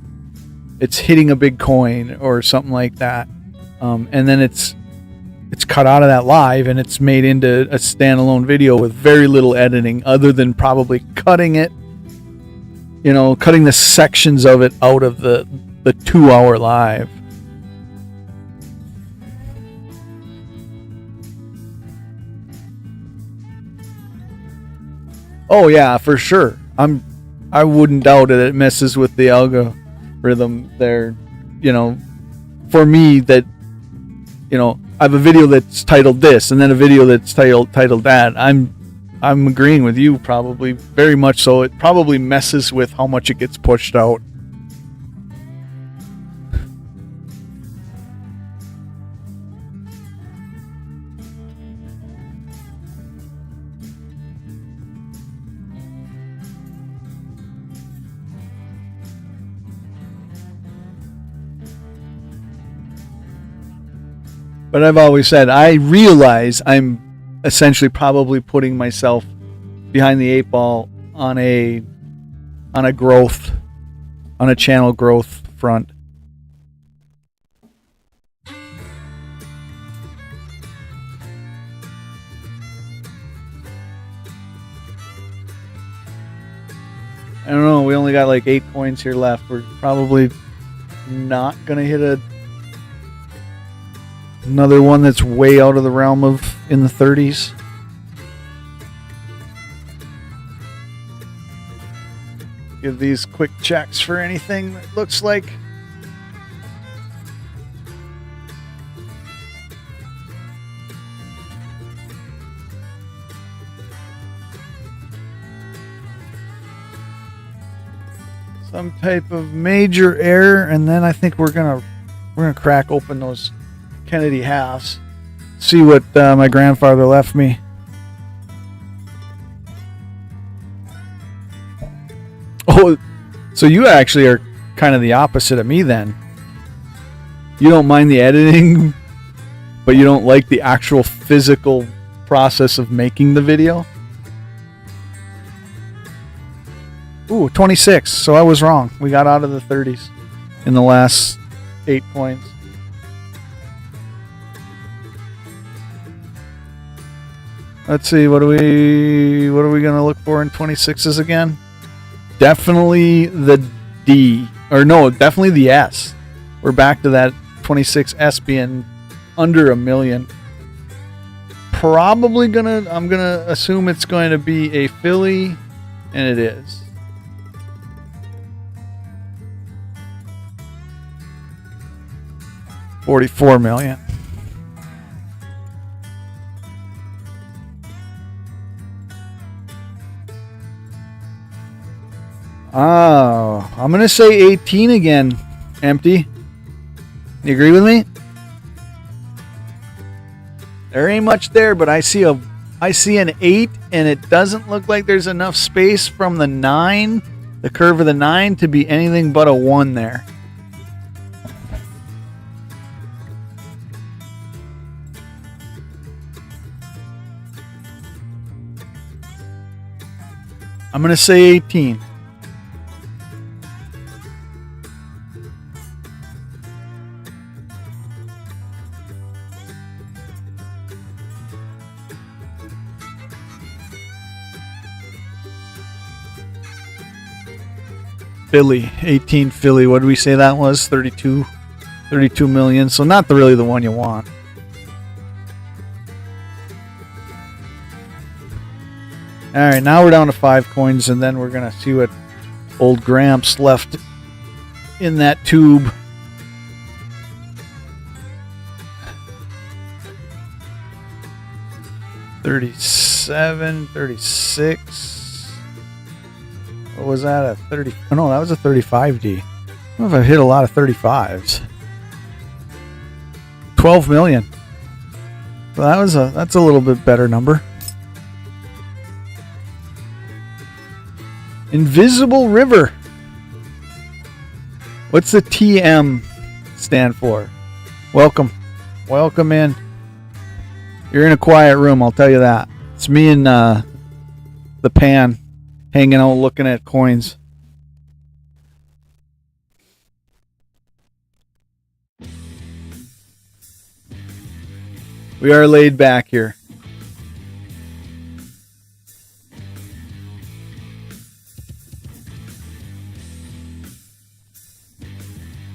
It's hitting a big coin or something like that. And then it's it's cut out of that live and it's made into a standalone video with very little editing other than probably cutting it, cutting the sections of it out of the 2-hour live. Oh yeah, for sure. I wouldn't doubt it. It messes with the algorithm there. For me, that I have a video that's titled this, and then a video that's titled that. I'm agreeing with you, probably very much so. It probably messes with how much it gets pushed out. But I've always said, I realize I'm essentially probably putting myself behind the 8 ball on a channel growth front. I don't know. We only got like 8 coins here left. We're probably not gonna hit another one that's way out of the realm of in the 30s. Give these quick checks for anything that looks like. Some type of major error, and then I think we're gonna crack open those Kennedy halves. See what my grandfather left me. Oh, so you actually are kind of the opposite of me then. You don't mind the editing, but you don't like the actual physical process of making the video? Ooh, 26. So I was wrong. We got out of the 30s in the last 8 points. Let's see, what are we gonna look for in 26s again? Definitely the D, or no, definitely the S. We're back to that 26S being under $1 million. I'm gonna assume it's going to be a Philly, and it is. $44 million. Oh, I'm going to say 18 again, Empty. You agree with me? There ain't much there, but I see an 8, and it doesn't look like there's enough space from the 9, the curve of the 9, to be anything but a 1 there. I'm going to say 18. Philly, 18 Philly. What did we say that was? 32 million. So not really the one you want. All right, now we're down to 5 coins, and then we're going to see what old Gramps left in that tube. $37, $36. What was that? A 30? Oh no, that was a 35D. I don't know if I've hit a lot of 35s. 12 million. So that's a little bit better number. Invisible River. What's the TM stand for? Welcome in. You're in a quiet room, I'll tell you that. It's me and the pan hanging out looking at coins. We are laid back here.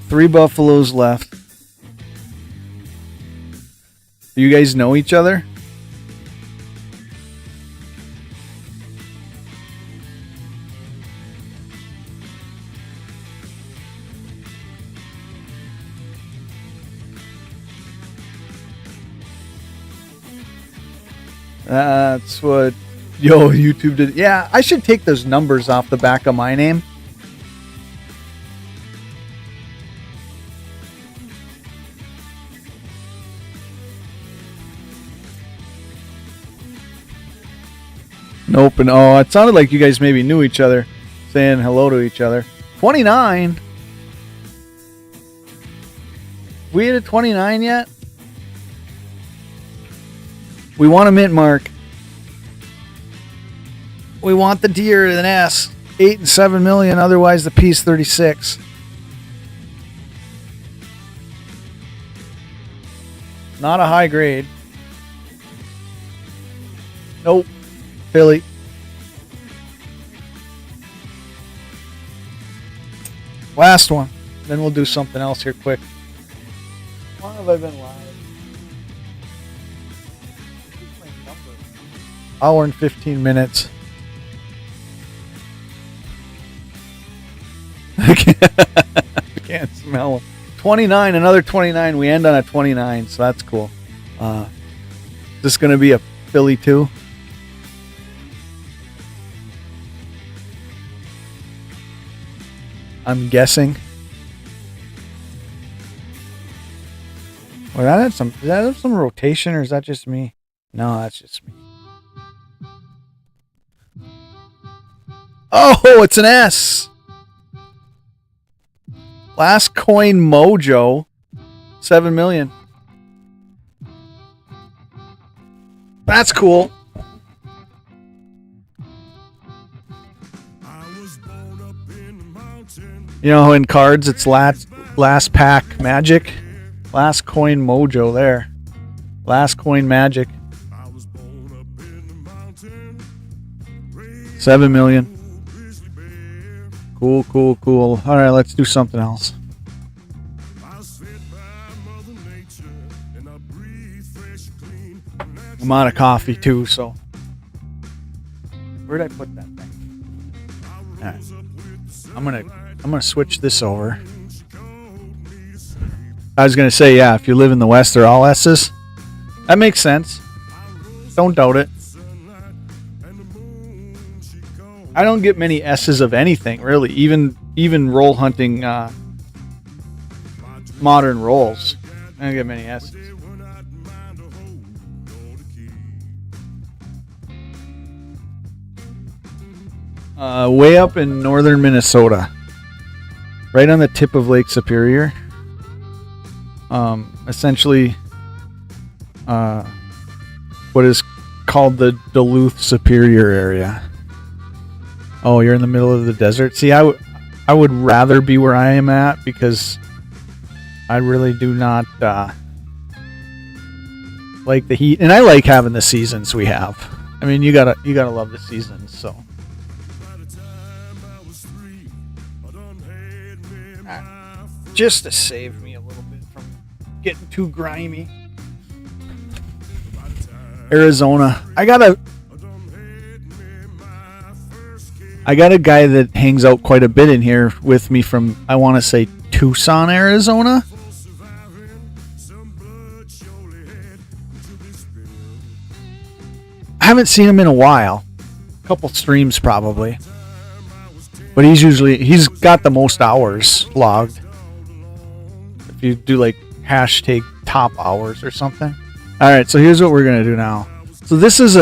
Three buffaloes left. Do you guys know each other? That's what YouTube did. Yeah, I should take those numbers off the back of my name. Nope, and oh, it sounded like you guys maybe knew each other, saying hello to each other. 29? We hit a 29 yet? We want a mint mark. We want the deer with an S. 8 and 7 million, otherwise the piece 36. Not a high grade. Nope. Philly. Last one. Then we'll do something else here quick. How long have I been live? Hour and 15 minutes. I can't smell them. 29, another 29. We end on a 29, so that's cool. Is this going to be a Philly too? I'm guessing. Well, does that have some rotation, or is that just me? No, that's just me. Oh, it's an S. Last coin mojo. 7 million. That's cool. You know, in cards, it's last pack magic. Last coin mojo there. Last coin magic. 7 million. Cool, cool, cool. All right, let's do something else. I'm out of coffee too, so. Where'd I put that thing? All right. I'm gonna switch this over. I was gonna say, yeah, if you live in the West, they're all S's. That makes sense. Don't doubt it. I don't get many S's of anything, really. Even roll hunting, modern rolls. I don't get many S's. Way up in northern Minnesota, right on the tip of Lake Superior. Essentially, what is called the Duluth Superior area. Oh, you're in the middle of the desert. See, I would rather be where I am at, because I really do not like the heat, and I like having the seasons we have. I mean, you gotta love the seasons. So, just to save me a little bit from getting too grimy. Arizona. I got a guy that hangs out quite a bit in here with me from, I want to say, Tucson, Arizona. I haven't seen him in a while. A couple streams probably. But he's got the most hours logged. If you do like hashtag top hours or something. Alright, so here's what we're going to do now. So this is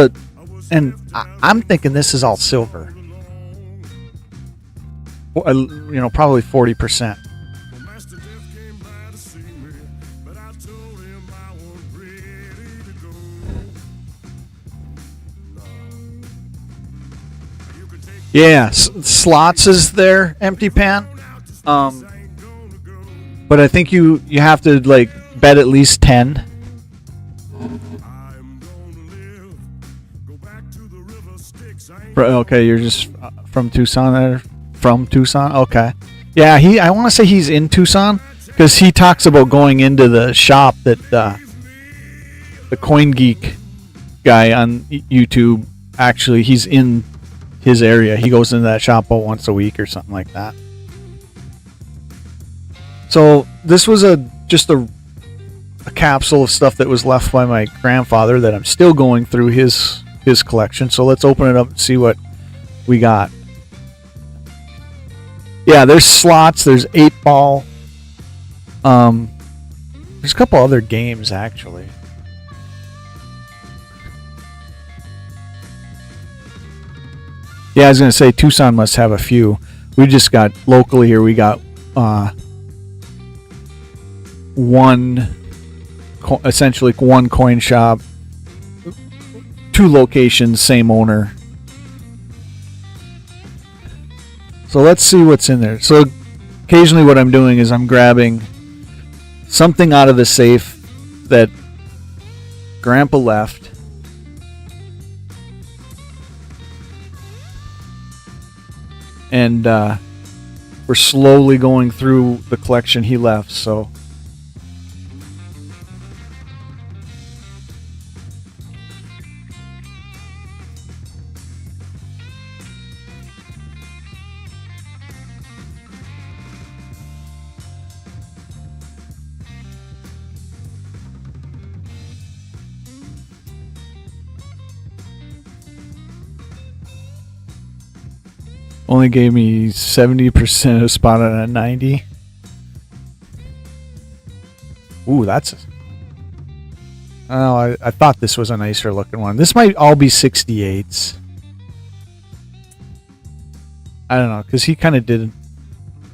and I'm thinking this is all silver. Probably 40%. Yeah, slots is there, empty pan. But I think you have to like bet at least 10. Okay, you're just from Tucson there? From Tucson? Okay. Yeah, I want to say he's in Tucson because he talks about going into the shop that the Coin Geek guy on YouTube, actually, he's in his area. He goes into that shop about once a week or something like that. So this was just a capsule of stuff that was left by my grandfather that I'm still going through his collection. So let's open it up and see what we got. Yeah, there's slots. There's 8-ball. There's a couple other games actually. Yeah, I was gonna say Tucson must have a few. We just got locally here. We got essentially one coin shop, 2 locations, same owner. So let's see what's in there. So occasionally what I'm doing is I'm grabbing something out of the safe that Grandpa left. And we're slowly going through the collection he left, so only gave me 70% of a spot on a 90. Ooh, that's... Oh, I thought this was a nicer looking one. This might all be 68s. I don't know, because he kind of did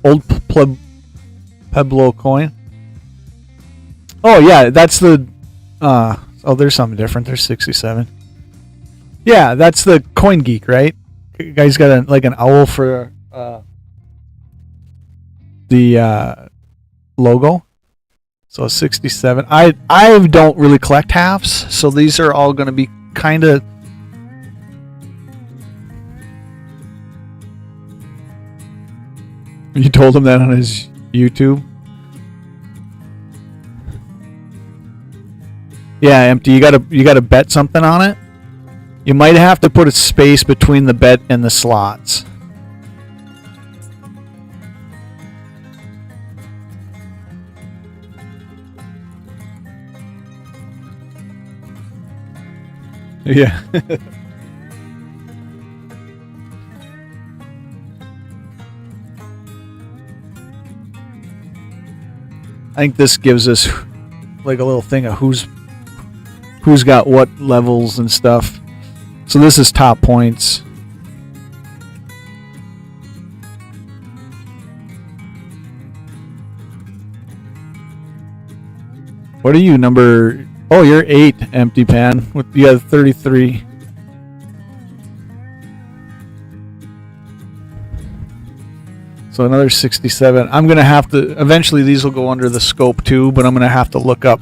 old Pueblo coin. Oh, yeah, that's the... oh, there's something different. There's 67. Yeah, that's the Coin Geek, right? Guy's got like an owl for the logo. So 67. I don't really collect halves, so these are all going to be kind of... You told him that on his YouTube? Yeah, Empty. You gotta bet something on it. You might have to put a space between the bet and the slots. Yeah. I think this gives us like a little thing of who's got what levels and stuff. So this is top points. What are you, number... Oh, you're 8, Empty Pan. You have 33. So another 67. I'm going to have to... Eventually these will go under the scope too, but I'm going to have to look up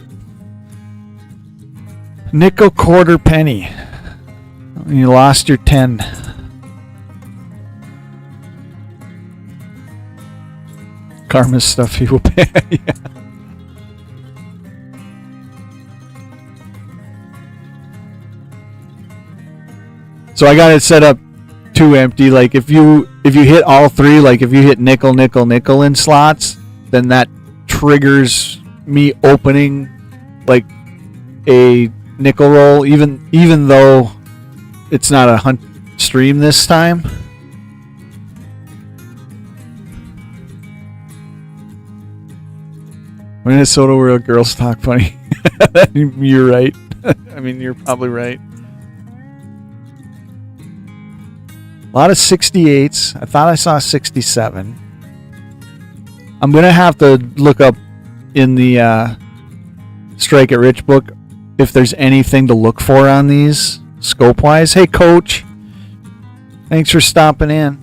nickel, quarter, penny. You lost your 10. Karma's stuff he will pay. Yeah. So I got it set up too, Empty. Like if you hit all 3, like if you hit nickel, nickel, nickel in slots, then that triggers me opening like a nickel roll, even though it's not a hunt stream this time. Minnesota World Girls Talk Funny. You're right. I mean, you're probably right. A lot of 68s. I thought I saw 67. I'm going to have to look up in the Strike It Rich book if there's anything to look for on these. Scope-wise. Hey, Coach. Thanks for stopping in.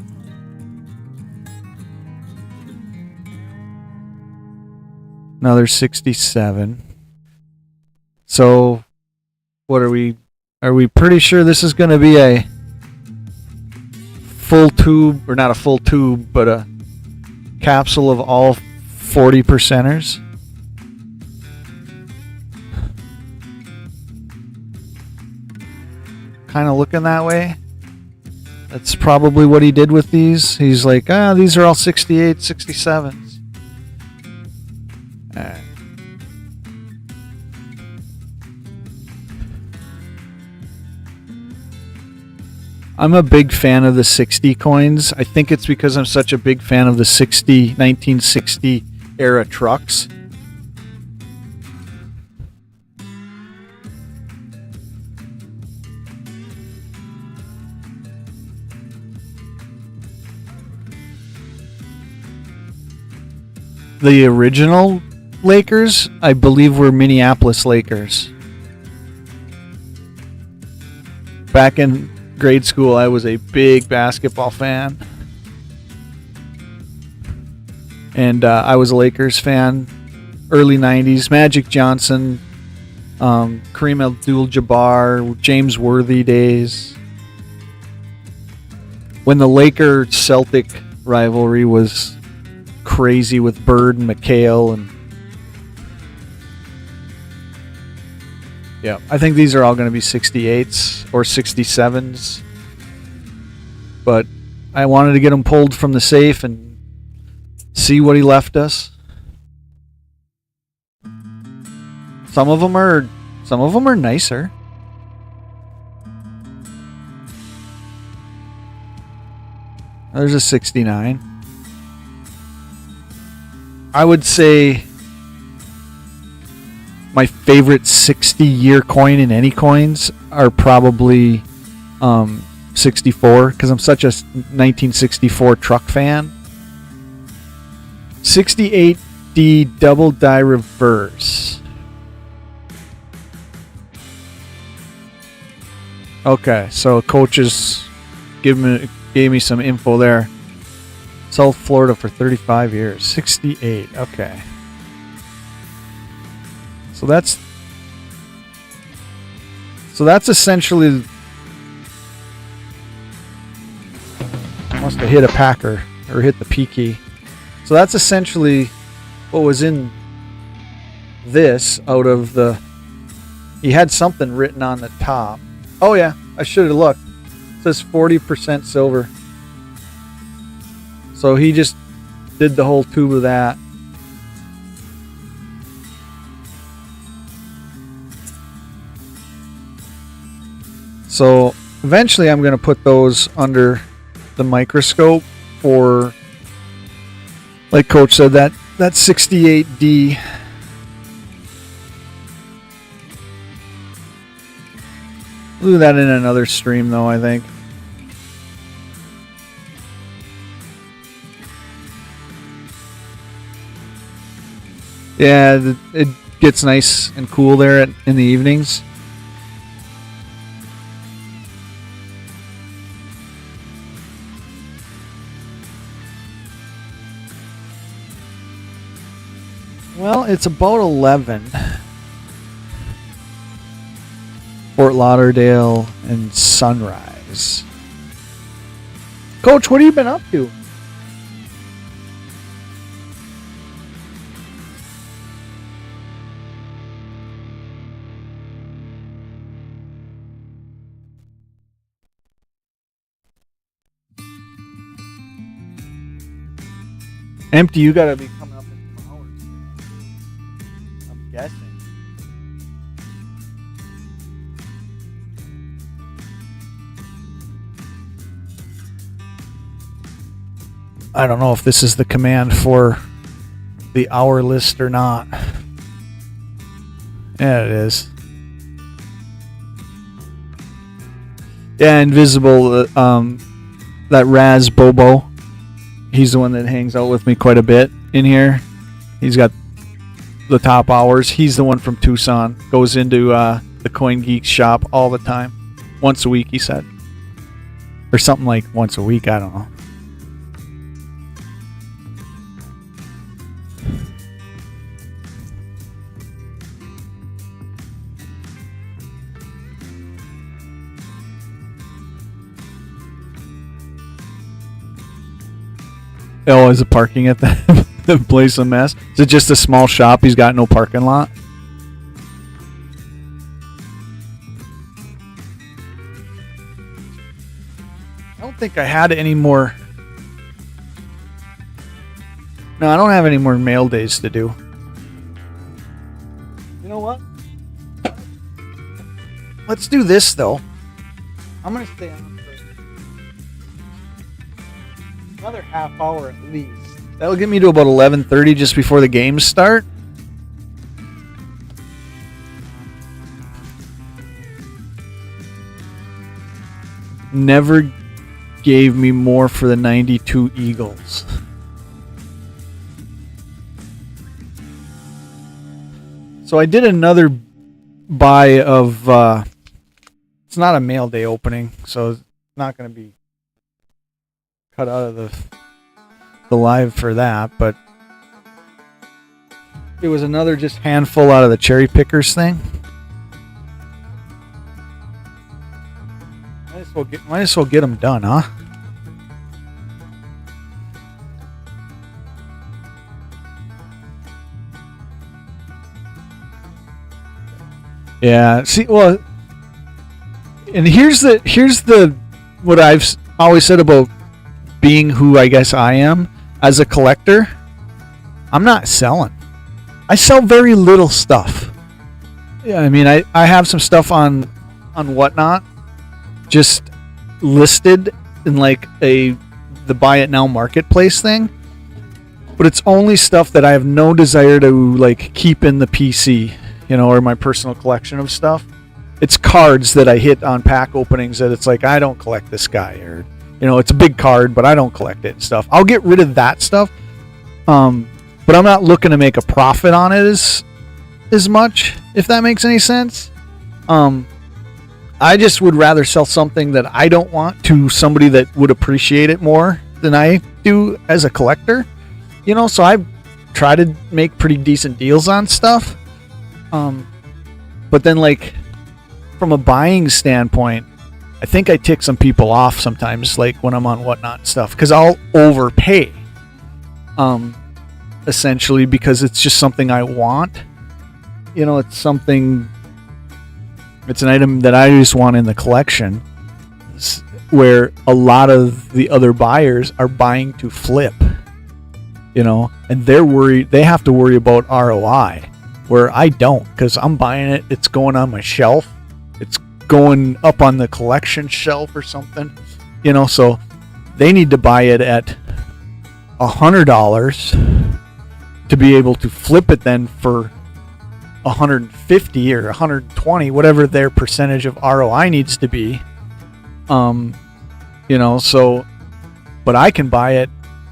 Another 67. So, what are we Are we pretty sure this is going to be a full tube, or not a full tube, but a capsule of all 40 percenters? Kind of looking that way. That's probably what he did with these. He's like, these are all 68, 67s. Alright. I'm a big fan of the 60 coins. I think it's because I'm such a big fan of the 1960 era trucks. The original Lakers, I believe, were Minneapolis Lakers. Back in grade school, I was a big basketball fan. And I was a Lakers fan. Early 90s. Magic Johnson, Kareem Abdul-Jabbar, James Worthy days. When the Laker-Celtic rivalry was crazy with Bird and McHale. And yeah, I think these are all going to be 68s or 67s. But I wanted to get them pulled from the safe and see what he left us. Some of them are nicer. There's a 69. I would say my favorite 60-year coin in any coins are probably 64, because I'm such a 1964 truck fan. 68D double die reverse. Okay, so coaches gave me some info there. South Florida for 35 years. 68. Okay. So that's essentially, must have hit a Packer or hit the P key. So that's essentially what was in this out of the, he had something written on the top. Oh yeah, I should have looked. It says 40% silver. So he just did the whole tube of that. So eventually I'm going to put those under the microscope for, like Coach said, that 68D. We'll do that in another stream though, I think. Yeah, it gets nice and cool there in the evenings. Well, it's about 11. Fort Lauderdale and Sunrise. Coach, what have you been up to? Empty, you gotta be coming up in some hours. I'm guessing. I don't know if this is the command for the hour list or not. Yeah, it is. Yeah, Invisible, that Raz Bobo. He's the one that hangs out with me quite a bit in here. He's got the top hours. He's the one from Tucson. Goes into the Coin Geeks shop all the time. Once a week, he said. Or something like once a week, I don't know. Oh, is the parking at the place a mess? Is it just a small shop? He's got no parking lot? I don't think I had any more. No, I don't have any more mail days to do. You know what? Let's do this, though. I'm going to stay on for another half hour at least. That'll get me to about 11:30 just before the games start. Never gave me more for the 92 Eagles. So I did another buy of it's not a mail day opening, so it's not going to be cut out of the live for that, but it was another just handful out of the cherry pickers thing. Might as well get them done, huh? Yeah. See, well, and here's the what I've always said about being who I guess I am as a collector. I'm not selling. I sell very little stuff. Yeah, I mean, I have some stuff on Whatnot, just listed in like the buy it now marketplace thing, but it's only stuff that I have no desire to like keep in the PC, you know, or my personal collection of stuff. It's cards that I hit on pack openings that it's like, I don't collect this guy, or, you know, it's a big card, but I don't collect it and stuff. I'll get rid of that stuff. But I'm not looking to make a profit on it as much, if that makes any sense. I just would rather sell something that I don't want to somebody that would appreciate it more than I do as a collector. You know, so I try to make pretty decent deals on stuff. But then, like, from a buying standpoint, I think I tick some people off sometimes, like when I'm on Whatnot and stuff, because I'll overpay, essentially, because it's just something I want. You know, it's an item that I just want in the collection, where a lot of the other buyers are buying to flip, you know, and they have to worry about ROI, where I don't, because I'm buying it, it's going on my shelf, it's going up on the collection shelf or something, you know, so they need to buy it at $100 to be able to flip it then for 150 or 120, whatever their percentage of ROI needs to be. You know, so, but I can buy it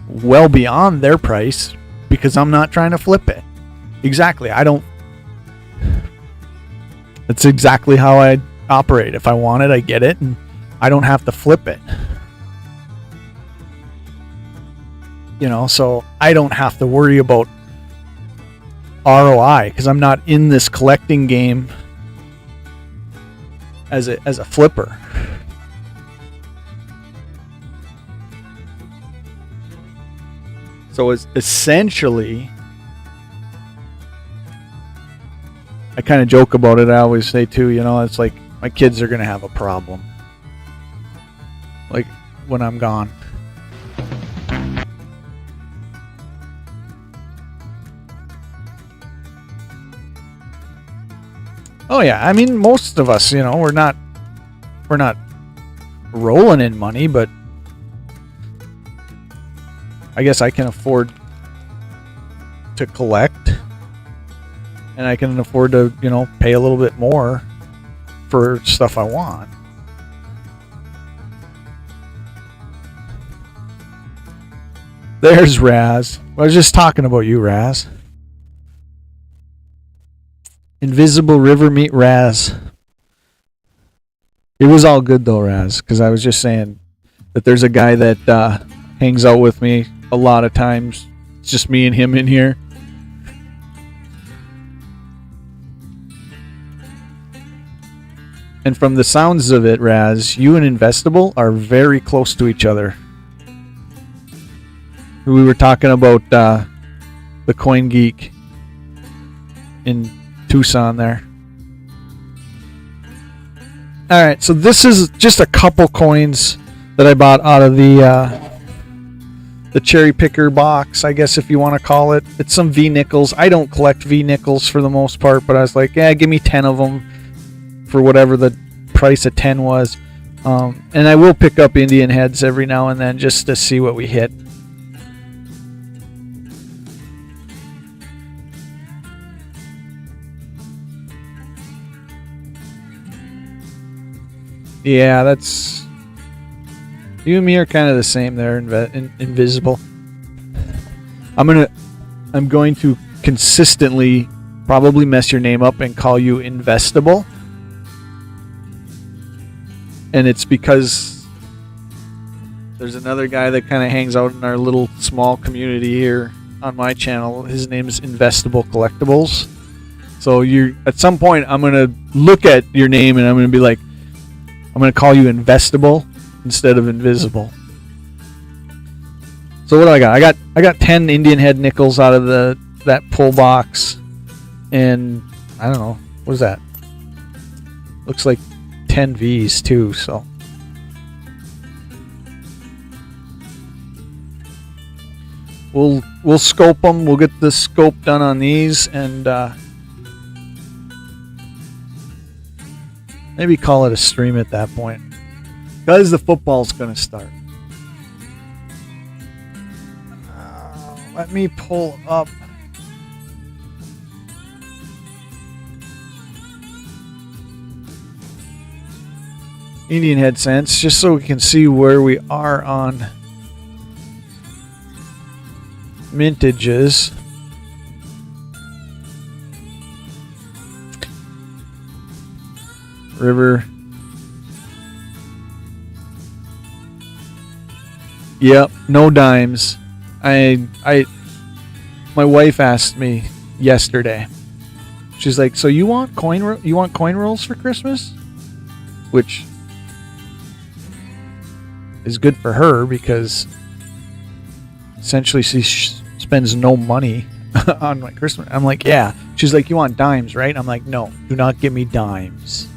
well beyond their price because I'm not trying to flip it. Exactly. That's exactly how I operate. If I want it, I get it, and I don't have to flip it. You know, so I don't have to worry about ROI because I'm not in this collecting game as a flipper. So it's essentially, I kind of joke about it. I always say too, you know, it's like my kids are going to have a problem, like when I'm gone. Oh yeah, I mean, most of us, you know, we're not rolling in money, but I guess I can afford to collect, and I can afford to, you know, pay a little bit more for stuff I want. There's Raz. I was just talking about you, Raz. Invisible River meet Raz. It was all good though, Raz, because I was just saying that there's a guy that hangs out with me a lot of times. It's just me and him in here. And from the sounds of it, Raz, you and Investable are very close to each other. We were talking about the Coin Geek in Tucson there. All right, so this is just a couple coins that I bought out of the cherry picker box, I guess if you want to call it. It's some V nickels. I don't collect V nickels for the most part, but I was like, yeah, give me 10 of them for whatever the price of 10 was. And I will pick up Indian heads every now and then just to see what we hit. Yeah, that's... You and me are kind of the same there, invisible. I'm going to consistently probably mess your name up and call you Investable. And it's because there's another guy that kind of hangs out in our little small community here on my channel. His name is Investable Collectibles. So at some point I'm going to look at your name and I'm going to be like, I'm going to call you Investable instead of Invisible. So what do I got? I got 10 Indian head nickels out of that pull box, and I don't know, what is that? Looks like 10 V's too. So we'll scope them. We'll get the scope done on these, and maybe call it a stream at that point, because the football's going to start. Let me pull up. Indian head cents, just so we can see where we are on mintages. River. Yep, no dimes. My wife asked me yesterday. She's like, "So you want coin rolls for Christmas?" Which is good for her because essentially she spends no money on my Christmas. I'm like, "Yeah." She's like, "You want dimes, right?" I'm like, "No, do not give me dimes."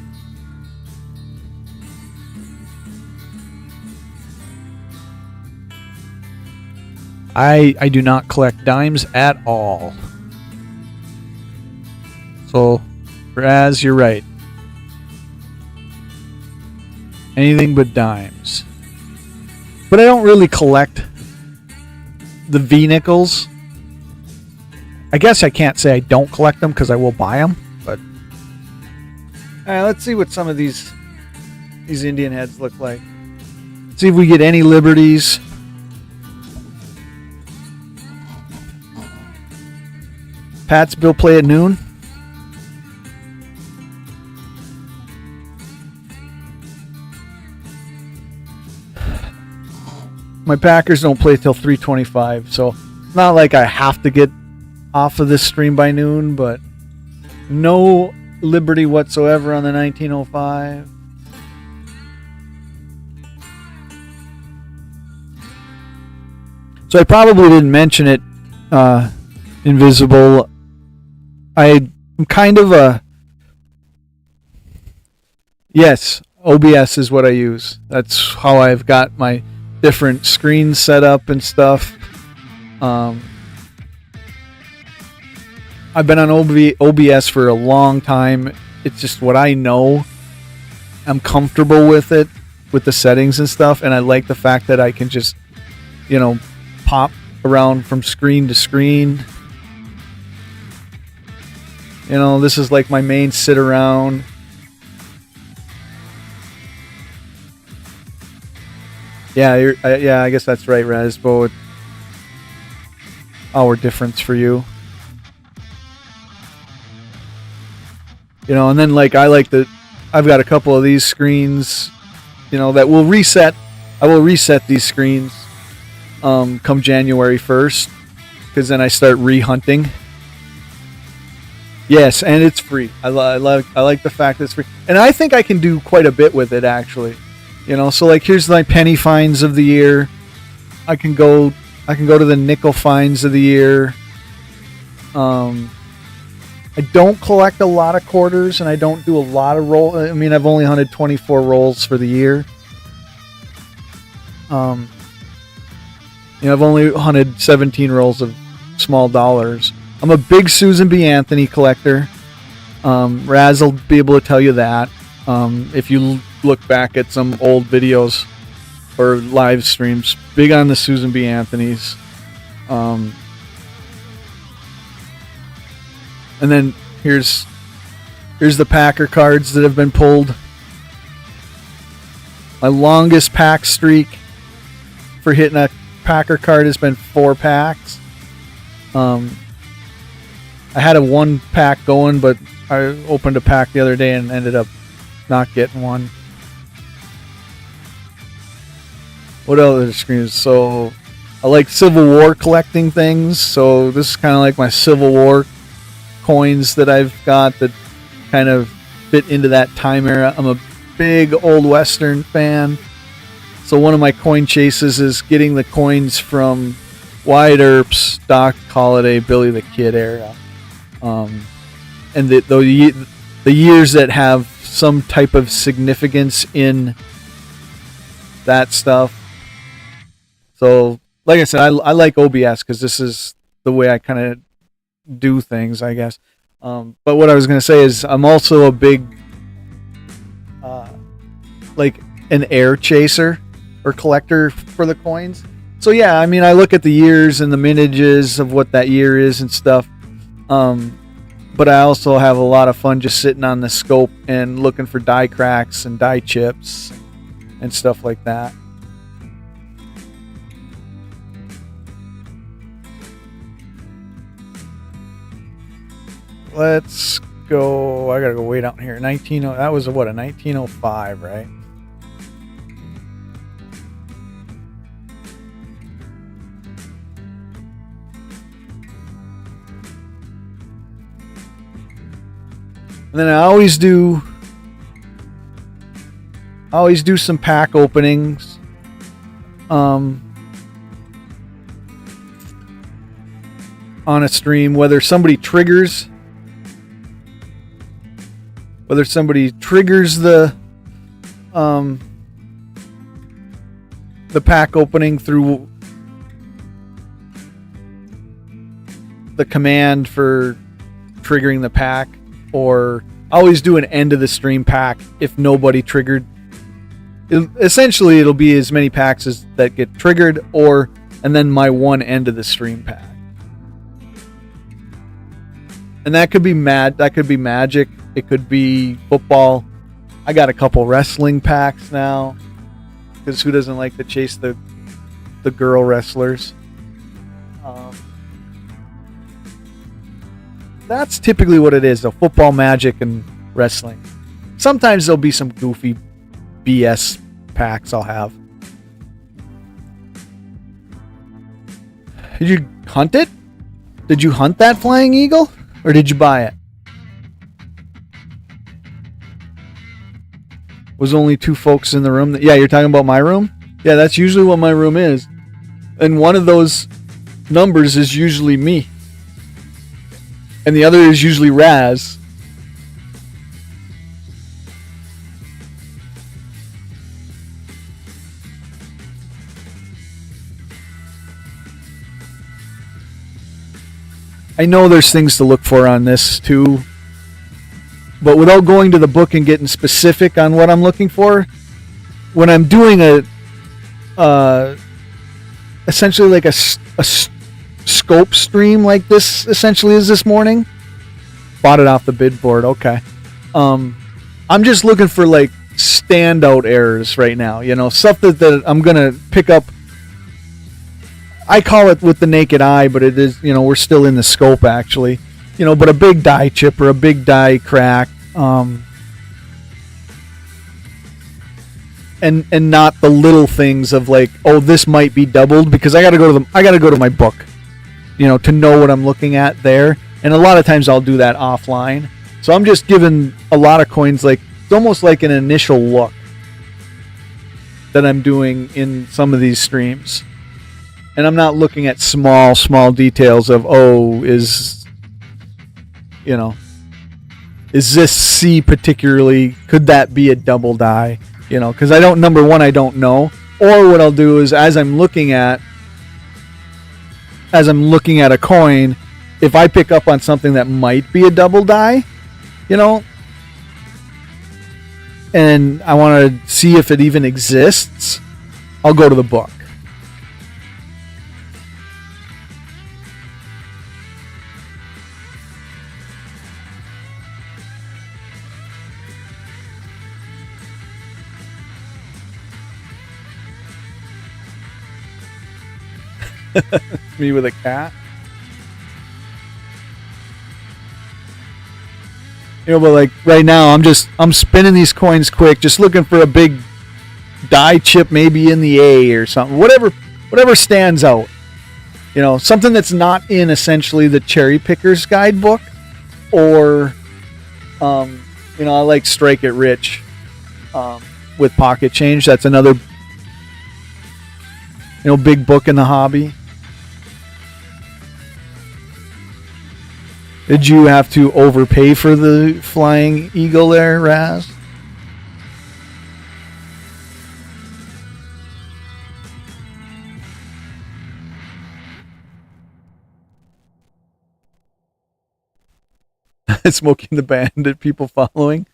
I do not collect dimes at all. So, Raz, you're right. Anything but dimes. But I don't really collect the V-nickels. I guess I can't say I don't collect them because I will buy them. But let's see what some of these Indian heads look like. See if we get any liberties. Pat's Bill play at noon. My Packers don't play till 3:25, so it's not like I have to get off of this stream by noon, but no liberty whatsoever on the 1905. So I probably didn't mention it, Invisible. I'm kind of a... Yes, OBS is what I use. That's how I've got my different screens set up and stuff. I've been on OBS for a long time. It's just what I know. I'm comfortable with it, with the settings and stuff, and I like the fact that I can just, pop around from screen to screen. This is like my main sit around. Yeah, I guess that's right, Razbo. Hour difference for you. And then I've got a couple of these screens, that will reset. I will reset these screens come January 1st, because then I start re-hunting. Yes, and it's free. I like the fact that it's free, and I think I can do quite a bit with it actually. So here's my penny finds of the year. I can go I can go to the nickel finds of the year. I don't collect a lot of quarters, and I don't do a lot of roll. I mean, I've only hunted 24 rolls for the year. I've only hunted 17 rolls of small dollars. I'm a big Susan B. Anthony collector. Raz will be able to tell you that. If you look back at some old videos or live streams, big on the Susan B. Anthonys. And then here's the Packer cards that have been pulled. My longest pack streak for hitting a Packer card has been 4 packs. I had a 1 pack going, but I opened a pack the other day and ended up not getting one. What other screens? So I like Civil War collecting things. So this is kind of like my Civil War coins that I've got that kind of fit into that time era. I'm a big Old Western fan. So one of my coin chases is getting the coins from Wyatt Earp's, Doc Holliday, Billy the Kid era. And the years that have some type of significance in that stuff. So, like I said, I like OBS because this is the way I kind of do things, I guess. But what I was going to say is I'm also a big, like an air chaser or collector for the coins. So yeah, I mean, I look at the years and the mintages of what that year is and stuff. But I also have a lot of fun just sitting on the scope and looking for die cracks and die chips and stuff like that. Let's go. I gotta go way down here. That was a 1905, right? And then I always do some pack openings. On a stream, whether somebody triggers the pack opening through the command for triggering the pack, or I always do an end of the stream pack if nobody triggered. Essentially, it'll be as many packs as that get triggered, and then my one end of the stream pack. And that could be Magic. It could be football. I got a couple wrestling packs now, because who doesn't like to chase the girl wrestlers? That's typically what it is, though. Football, Magic, and wrestling. Sometimes there'll be some goofy BS packs I'll have. Did you hunt it? Did you hunt that flying eagle? Or did you buy it? Was only 2 folks in the room? Yeah, you're talking about my room? Yeah, that's usually what my room is. And one of those numbers is usually me. And the other is usually Raz. I know there's things to look for on this too, but without going to the book and getting specific on what I'm looking for, when I'm doing essentially like a scope stream like this essentially is this morning, bought it off the bid board. Okay. I'm just looking for like standout errors right now, stuff that I'm going to pick up. I call it with the naked eye, but it is, we're still in the scope actually, but a big die chip or a big die crack, and not the little things of like, oh, this might be doubled, because I got to go to my book, to know what I'm looking at there. And a lot of times I'll do that offline. So I'm just giving a lot of coins, like it's almost like an initial look that I'm doing in some of these streams. And I'm not looking at small details of, is this C particularly, could that be a double die? Because number one, I don't know. Or what I'll do is as I'm looking at a coin, if I pick up on something that might be a double die, and I want to see if it even exists, I'll go to the book. Me with a cat. But like right now, I'm spinning these coins quick, just looking for a big die chip, maybe in the A or something. Whatever stands out. Something that's not in essentially the cherry picker's guidebook, or I like Strike It Rich with pocket change. That's another big book in the hobby. Did you have to overpay for the Flying Eagle there, Raz? Smoking the Bandit, people following.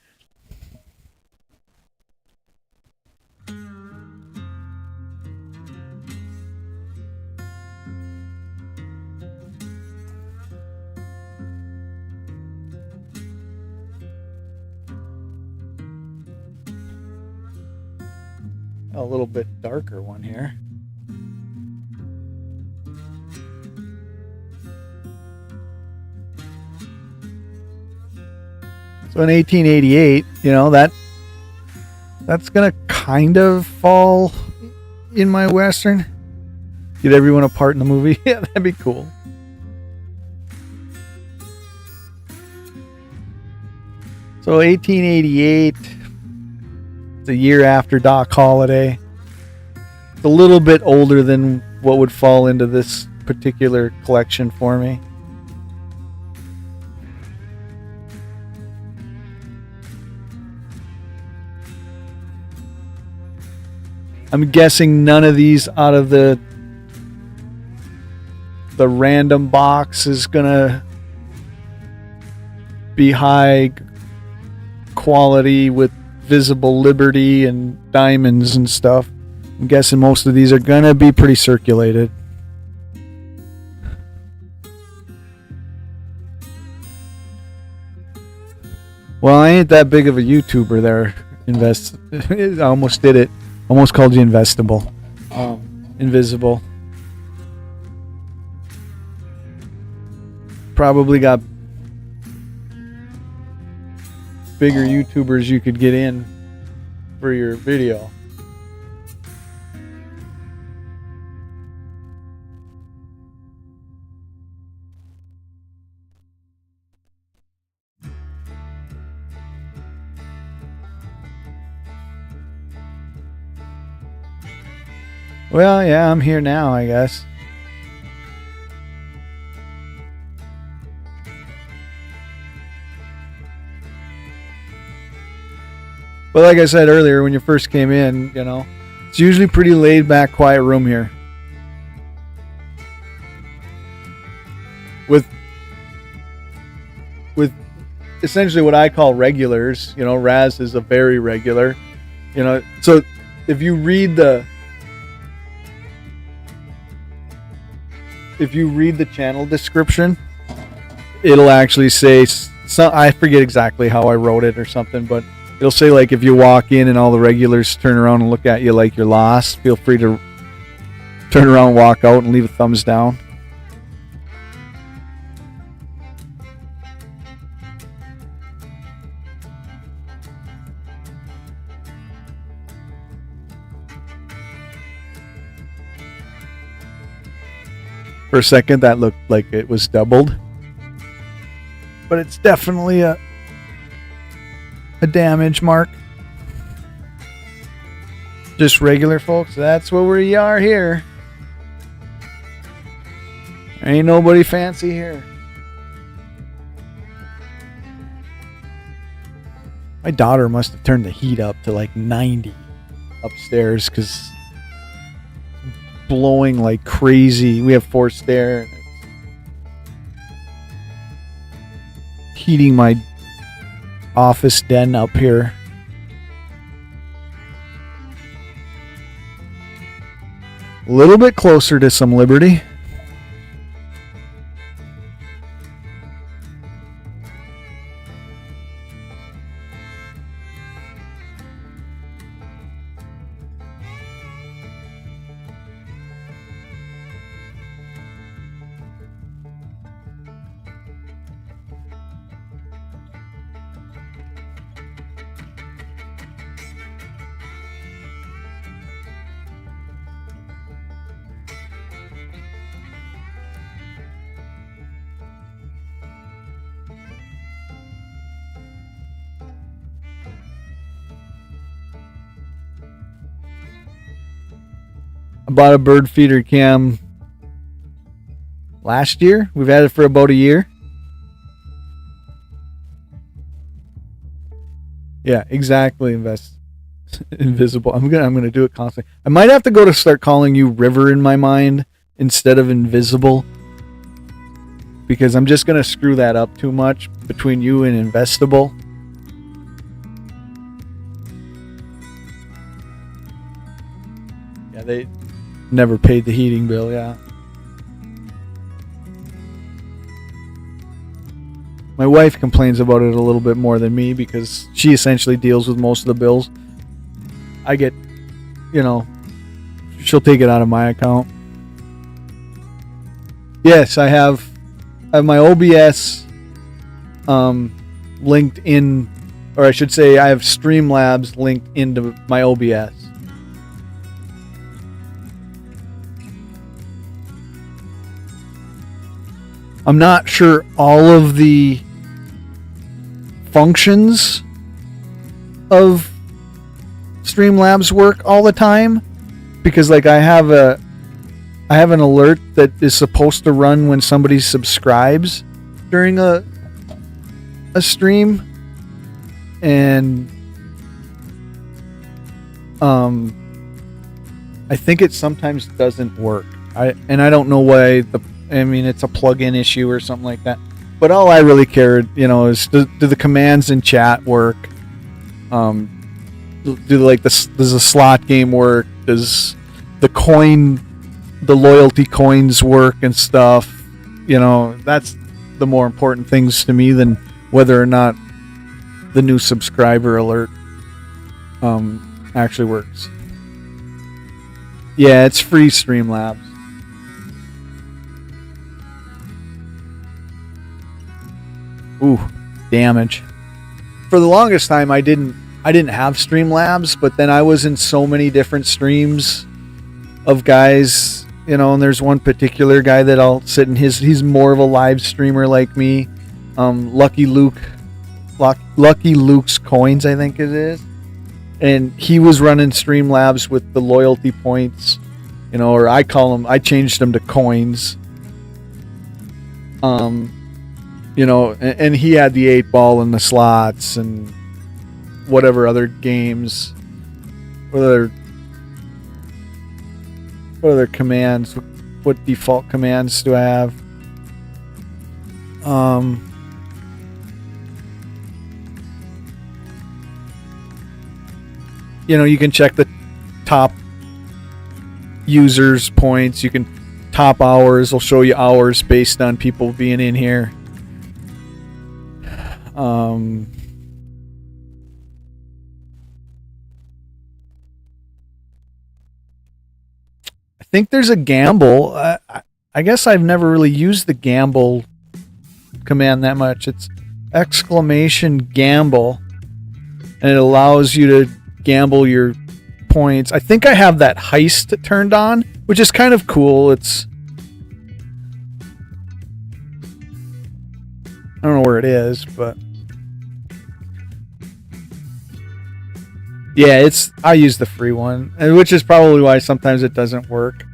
A little bit darker one here. So in 1888, that's gonna kind of fall in my Western. Get everyone apart in the movie. Yeah, that'd be cool. So 1888. It's a year after Doc Holliday. It's a little bit older than what would fall into this particular collection for me. I'm guessing none of these out of the random box is gonna be high quality with visible Liberty and diamonds and stuff. I'm guessing most of these are gonna be pretty circulated. Well, I ain't that big of a YouTuber there. I almost did it. Almost called you investable. Invisible. Probably got bigger YouTubers you could get in for your video. Well, yeah, I'm here now, I guess. But like I said earlier, when you first came in, it's usually pretty laid back, quiet room here. With essentially what I call regulars, Raz is a very regular, so if you read the channel description, it'll actually say, I forget exactly how I wrote it or something, but it'll say like if you walk in and all the regulars turn around and look at you like you're lost, feel free to turn around, walk out, and leave a thumbs down. For a second, that looked like it was doubled. But it's definitely a damage mark. Just regular, folks. That's where we are here. Ain't nobody fancy here. My daughter must have turned the heat up to like 90 upstairs because it's blowing like crazy. We have forced air. And it's heating my office den up here. A little bit closer to some liberty. I bought a bird feeder cam last year. We've had it for about a year. Yeah, exactly. Invisible. I'm gonna do it constantly. I might have to go to start calling you River in my mind instead of Invisible, because I'm just gonna screw that up too much between you and Investable. Yeah, they never paid the heating bill. Yeah. My wife complains about it a little bit more than me because she essentially deals with most of the bills. I get, she'll take it out of my account. Yes, I have my OBS linked in, or I should say I have Streamlabs linked into my OBS. I'm not sure all of the functions of Streamlabs work all the time, because like I have an alert that is supposed to run when somebody subscribes during a stream, and I think it sometimes doesn't work. I don't know why. It's a plug-in issue or something like that. But all I really care, is do the commands in chat work? Does the slot game work? Does the loyalty coins work and stuff? That's the more important things to me than whether or not the new subscriber alert actually works. Yeah, it's free Streamlabs. Ooh, damage. For the longest time, I didn't have Streamlabs, but then I was in so many different streams of guys, and there's one particular guy that I'll sit in he's more of a live streamer like me. Lucky Luke's Coins, I think it is. And he was running Streamlabs with the loyalty points, or I changed them to coins. And he had the 8-ball and the slots and whatever other games. What other commands? What default commands do I have? You can check the top users' points. You can top hours. Will show you hours based on people being in here. I think there's a gamble. I guess I've never really used the gamble command that much. It's !gamble, and it allows you to gamble your points. I think I have that heist turned on, which is kind of cool. I don't know where it is, but yeah, I use the free one, which is probably why sometimes it doesn't work.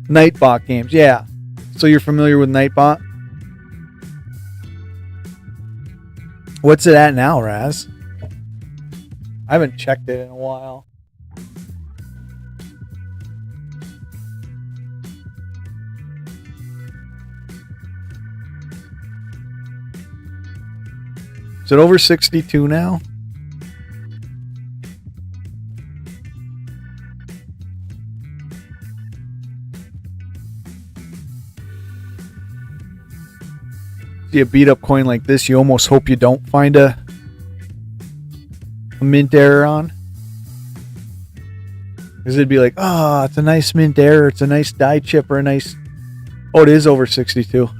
Nightbot games, yeah. So you're familiar with Nightbot? What's it at now, Raz? I haven't checked it in a while. Is it over 62 now? See a beat up coin like this, you almost hope you don't find a mint error on. Because it'd be like, oh, it's a nice mint error, it's a nice die chip or a nice... Oh, it is over 62. You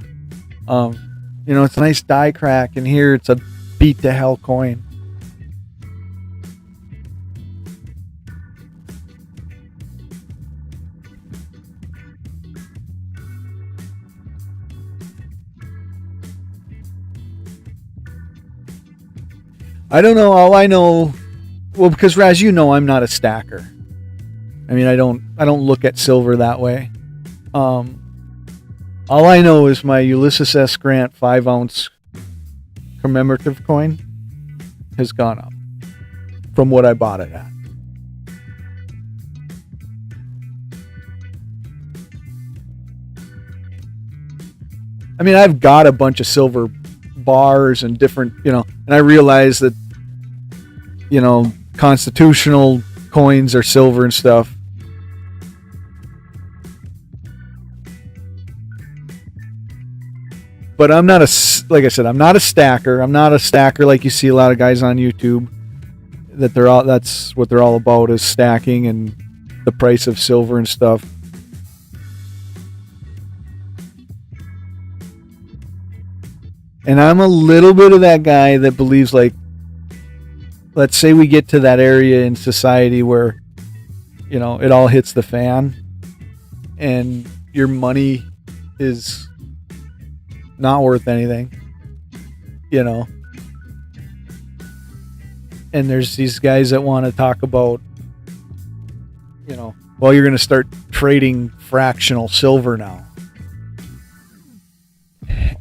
know, it's a nice die crack, and here it's a beat to hell coin. I don't know. All I know, well, because Raz, you know, I'm not a stacker. I mean, I don't look at silver that way. All I know is my Ulysses S. Grant 5-ounce commemorative coin has gone up from what I bought it at. I mean, I've got a bunch of silver bars and different, you know, and I realize that, you know, constitutional coins are silver and stuff. But I'm not like I said, I'm not a stacker. I'm not a stacker like you see a lot of guys on YouTube. That's what they're all about, is stacking and the price of silver and stuff. And I'm a little bit of that guy that believes, like, let's say we get to that area in society where, you know, it all hits the fan and your money is not worth anything, you know. And there's these guys that want to talk about, you know, well, you're going to start trading fractional silver now.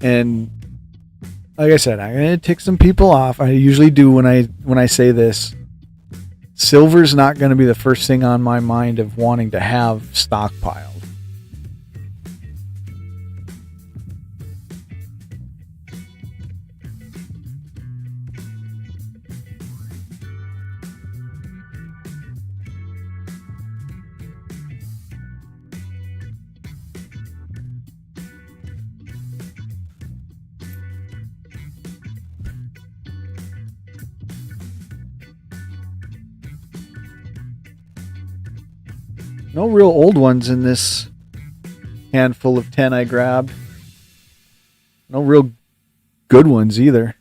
And like I said, I'm going to tick some people off. I usually do when I say this. Silver's not going to be the first thing on my mind of wanting to have stockpiled. No real old ones in this handful of 10 I grabbed. No real good ones either.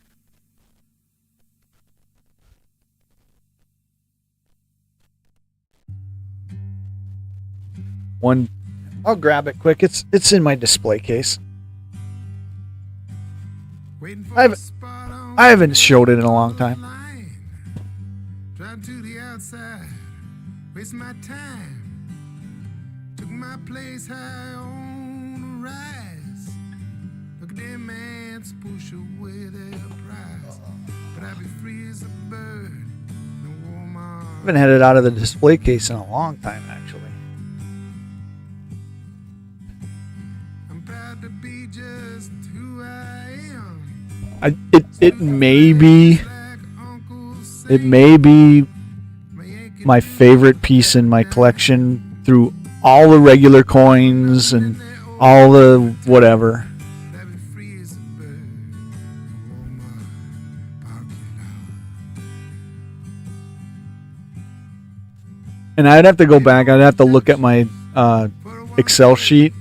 One, I'll grab it quick. It's in my display case. I haven't showed it in a long time. Drive to the outside, waste my time. My place high on the rise. Look at them ants push away their prize. But I be free as a bird. No warm arms. I haven't had it out of the display case in a long time, actually. I'm proud to be just who I am. It may be my favorite piece in my collection through all the regular coins and all the whatever. And I'd have to go back. I'd have to look at my Excel sheet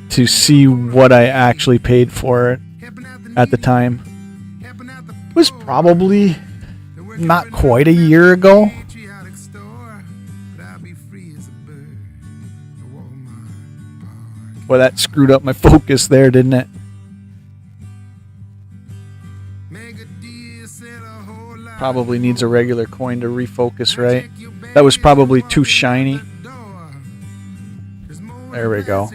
to see what I actually paid for it at the time. It was probably not quite a year ago. Well, that screwed up my focus there, didn't it? Probably needs a regular coin to refocus, right? That was probably too shiny. There we go.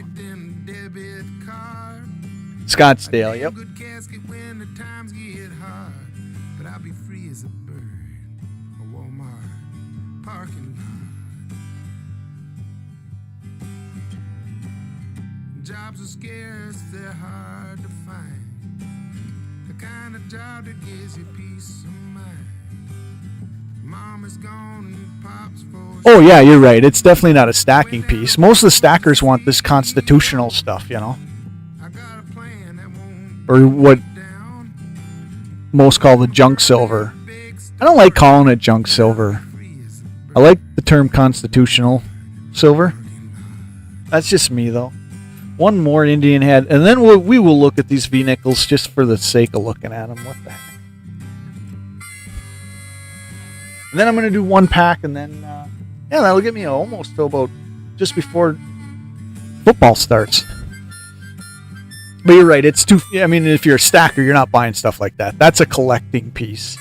Scottsdale, yep. But I'll be free as a bird. A Walmart parking lot. Jobs are scarce, they're hard to find. The kind of job that gives you peace of mind. Mom is gone and pop's for. Oh yeah, you're right. It's definitely not a stacking piece. Most of the stackers want this constitutional stuff, you know, I got a plan that won't or what down. most call the junk silver. I don't like calling it junk silver. I like the term constitutional silver. That's just me, though. One more Indian head, and then we will look at these V-nickels just for the sake of looking at them. What the heck? And then I'm going to do one pack, and then, yeah, that'll get me almost to about just before football starts. But you're right, it's too, I mean, if you're a stacker, you're not buying stuff like that. That's a collecting piece.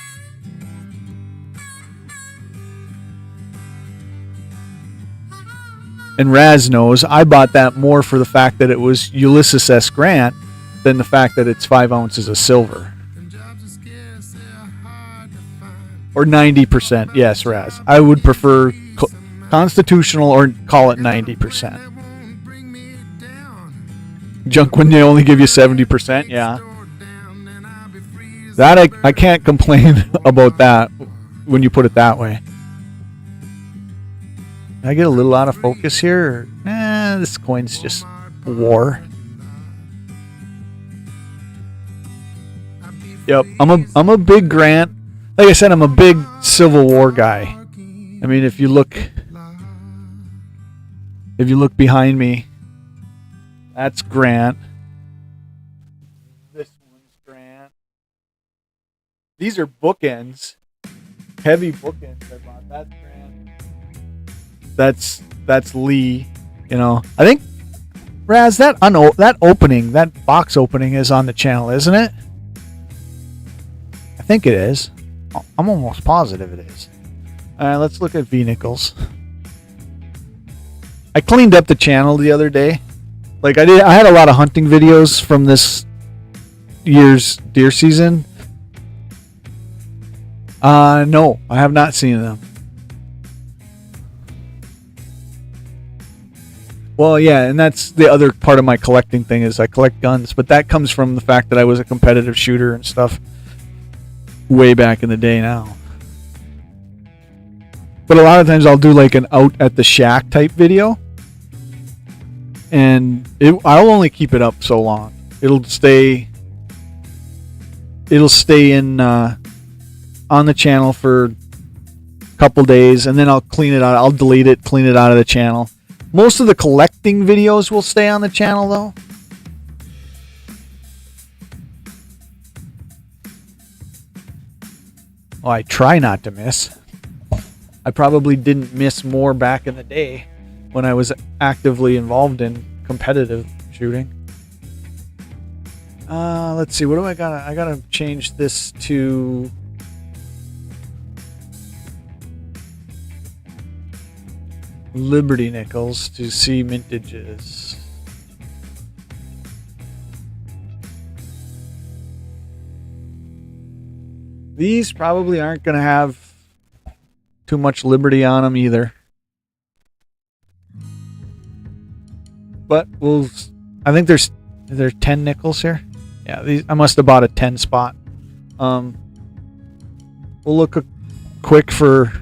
And Raz knows I bought that more for the fact that it was Ulysses S. Grant than the fact that it's 5 ounces of silver. Or 90%. Yes, Raz. I would prefer constitutional or call it 90%. Junk when they only give you 70%. Yeah. That I can't complain about that when you put it that way. Did I get a little out of focus here? Or, this coin's just war. Yep, I'm a big Grant. Like I said, I'm a big Civil War guy. I mean, if you look behind me, that's Grant. This one's Grant. These are bookends, heavy bookends. I bought. That's Grant. That's Lee. You know, I think Raz, that opening, that box opening is on the channel, isn't it? I think it is. I'm almost positive it is. All right, let's look at V-nickels. I cleaned up the channel the other day. Like I had a lot of hunting videos from this year's deer season. No, I have not seen them. Well, yeah, and that's the other part of my collecting thing is I collect guns, but that comes from the fact that I was a competitive shooter and stuff way back in the day now. But a lot of times I'll do like an out at the shack type video, and I'll only keep it up so long. It'll stay in on the channel for a couple days, and then I'll clean it out. I'll delete it, clean it out of the channel. Most of the collecting videos will stay on the channel, though. Well, I try not to miss. I probably didn't miss more back in the day when I was actively involved in competitive shooting. Let's see. What do I got? I gotta change this to... Liberty nickels to see mintages. These probably aren't going to have too much Liberty on them either. But I think there's 10 nickels here. Yeah, these I must have bought a 10 spot. We'll look quick for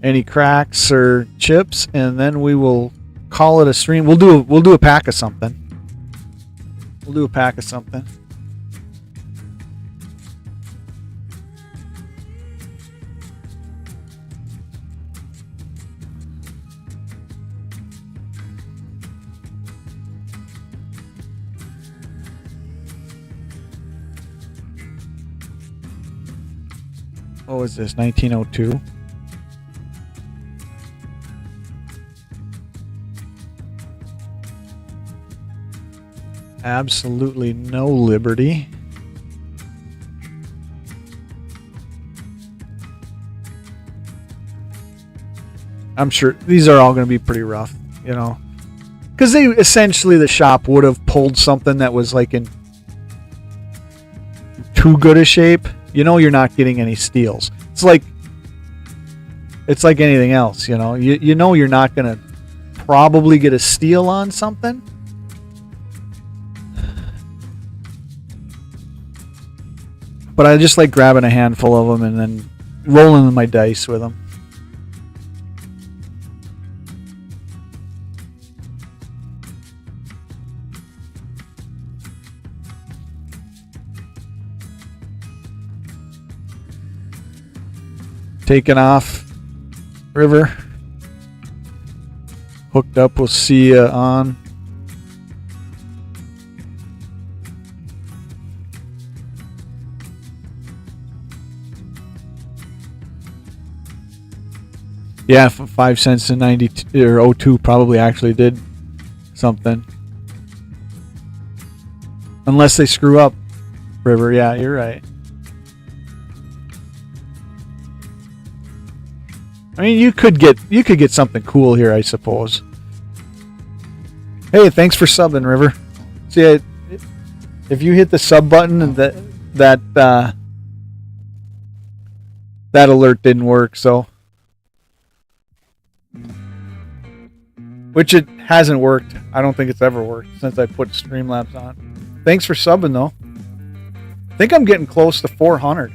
any cracks or chips, and then we will call it a stream. We'll do a pack of something. We'll do a pack of something. What was this? 1902. Absolutely no Liberty. I'm sure these are all going to be pretty rough, you know, because they essentially, the shop would have pulled something that was like in too good a shape. You know, you're not getting any steals. It's like anything else, you know. You know you're not going to probably get a steal on something. But I just like grabbing a handful of them and then rolling my dice with them. Taking off, River. Hooked up, we'll see you on. Yeah, 5 cents and 92 or 02 probably actually did something. Unless they screw up, River. Yeah, you're right. I mean, you could get something cool here, I suppose. Hey, thanks for subbing, River. See, if you hit the sub button and that alert didn't work, so. Which it hasn't worked. I don't think it's ever worked since I put Streamlabs on. Thanks for subbing, though. I think I'm getting close to 400.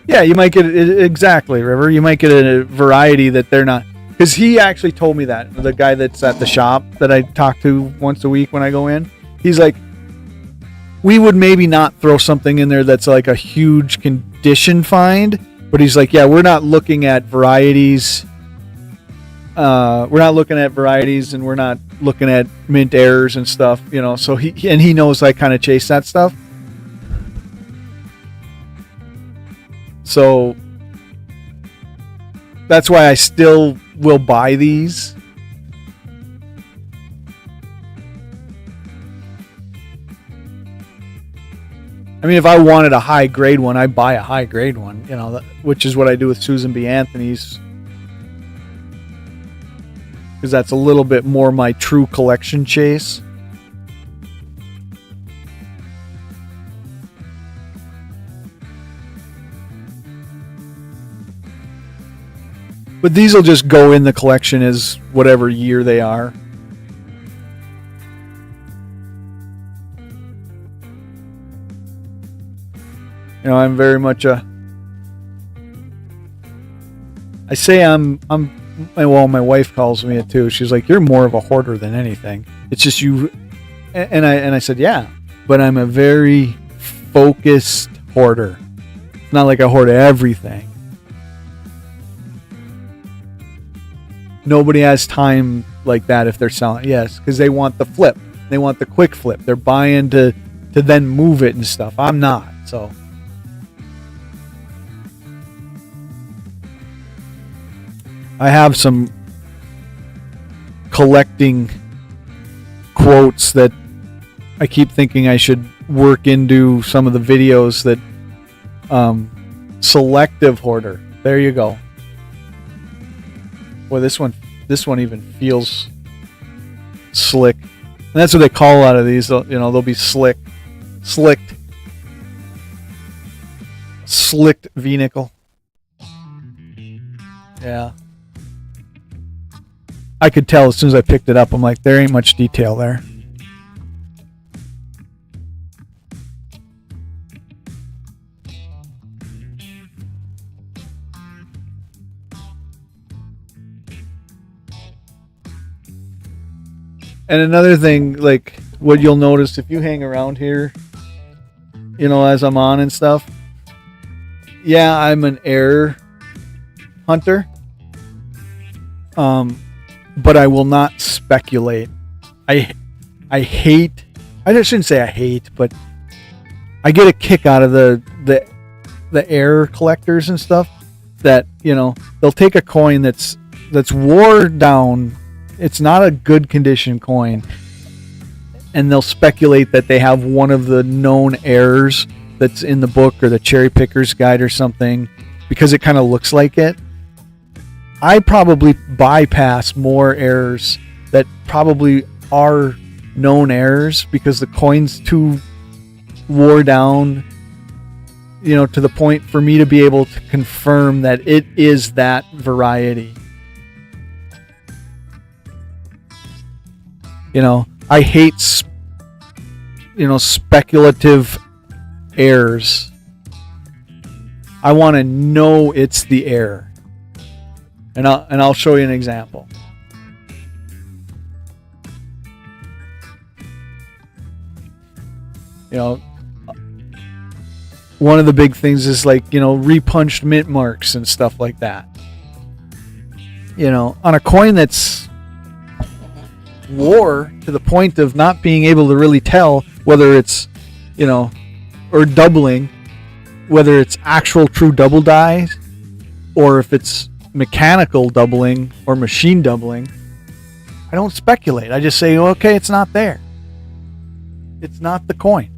Yeah, you might get it, exactly, River. You might get a variety that they're not. Because he actually told me that. The guy that's at the shop that I talk to once a week when I go in. He's like, we would maybe not throw something in there that's like a huge condition find. But he's like, yeah, we're not looking at varieties. We're not looking at varieties and we're not looking at mint errors and stuff, you know. So he knows I kind of chase that stuff. So that's why I still will buy these. I mean, if I wanted a high grade one, I buy a high grade one, you know, which is what I do with Susan B. Anthony's. Because that's a little bit more my true collection chase. But these will just go in the collection as whatever year they are. You know, I'm very much a. I say well, my wife calls me it too. She's like, "You're more of a hoarder than anything. It's just you." And I said, "Yeah, but I'm a very focused hoarder. It's not like I hoard everything. Nobody has time like that if they're selling. Yes, because they want the flip. They want the quick flip. They're buying to then move it and stuff. I'm not, so." I have some collecting quotes that I keep thinking I should work into some of the videos that selective hoarder. There you go. Boy, this one even feels slick. And that's what they call a lot of these. You know, they'll be slicked V-nickel. Yeah. I could tell as soon as I picked it up. I'm like, there ain't much detail there. And another thing, like what you'll notice if you hang around here, you know, as I'm on and stuff. Yeah, I'm an error hunter. But I will not speculate. I hate. I shouldn't say I hate, but I get a kick out of the error collectors and stuff. That, you know, they'll take a coin that's wore down it's not a good condition coin, and they'll speculate that they have one of the known errors that's in the book or the cherry picker's guide or something because it kind of looks like it. I probably bypass more errors that probably are known errors because the coin's too wore down, to the point for me to be able to confirm that it is that variety. I hate speculative errors. I want to know it's the error. And I'll show you an example. One of the big things is repunched mint marks and stuff like that. On a coin that's wore to the point of not being able to really tell whether it's, or doubling, whether it's actual true double dies or if it's mechanical doubling or machine doubling. I don't speculate. I just say, okay, it's not there. It's not the coin.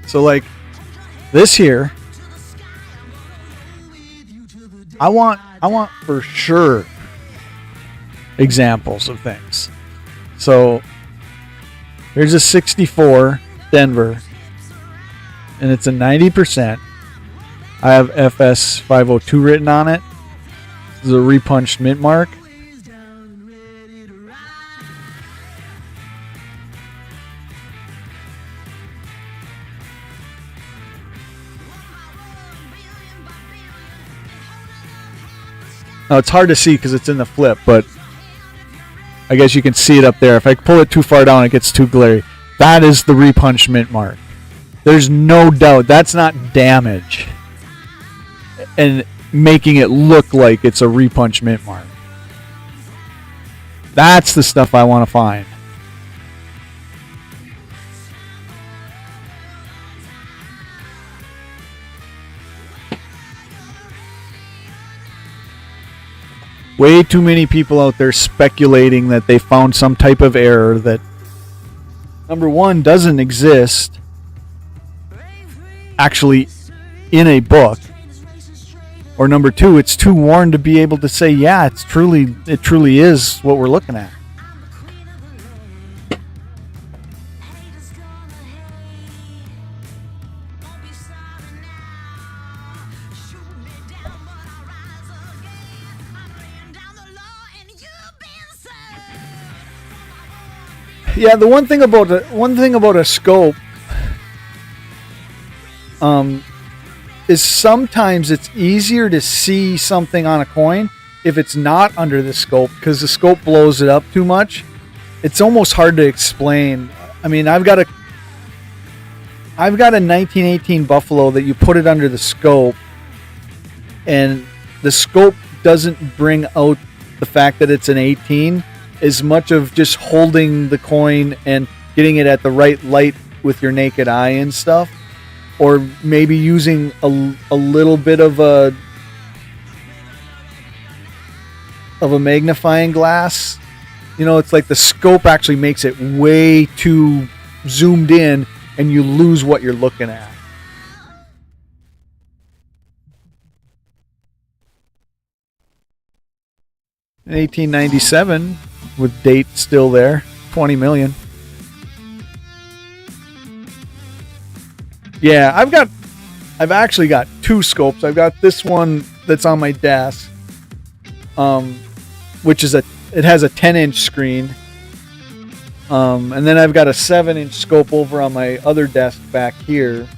So like this here, I want for sure examples of things. So here's a 64 Denver, and it's a 90%. I have FS 502 written on it. This is a repunched mint mark. Now it's hard to see because it's in the flip, but I guess you can see it up there. If I pull it too far down, it gets too glary. That is the repunched mint mark. There's no doubt that's not damage and making it look like it's a repunched mint mark. That's the stuff I want to find. Way too many people out there speculating that they found some type of error that, number one, doesn't exist actually in a book, or number two, it's too worn to be able to say, yeah, it truly is what we're looking at. Yeah, the one thing about a scope is sometimes it's easier to see something on a coin if it's not under the scope because the scope blows it up too much. It's almost hard to explain. I mean, I've got a 1918 Buffalo that you put it under the scope, and the scope doesn't bring out the fact that it's an 18 as much of just holding the coin and getting it at the right light with your naked eye and stuff, or maybe using a little bit of a magnifying glass. It's like the scope actually makes it way too zoomed in and you lose what you're looking at. In 1897, with date still there, 20 million. Yeah, I've actually got two scopes. I've got this one that's on my desk, which is it has a 10-inch screen, and then I've got a 7-inch scope over on my other desk back here,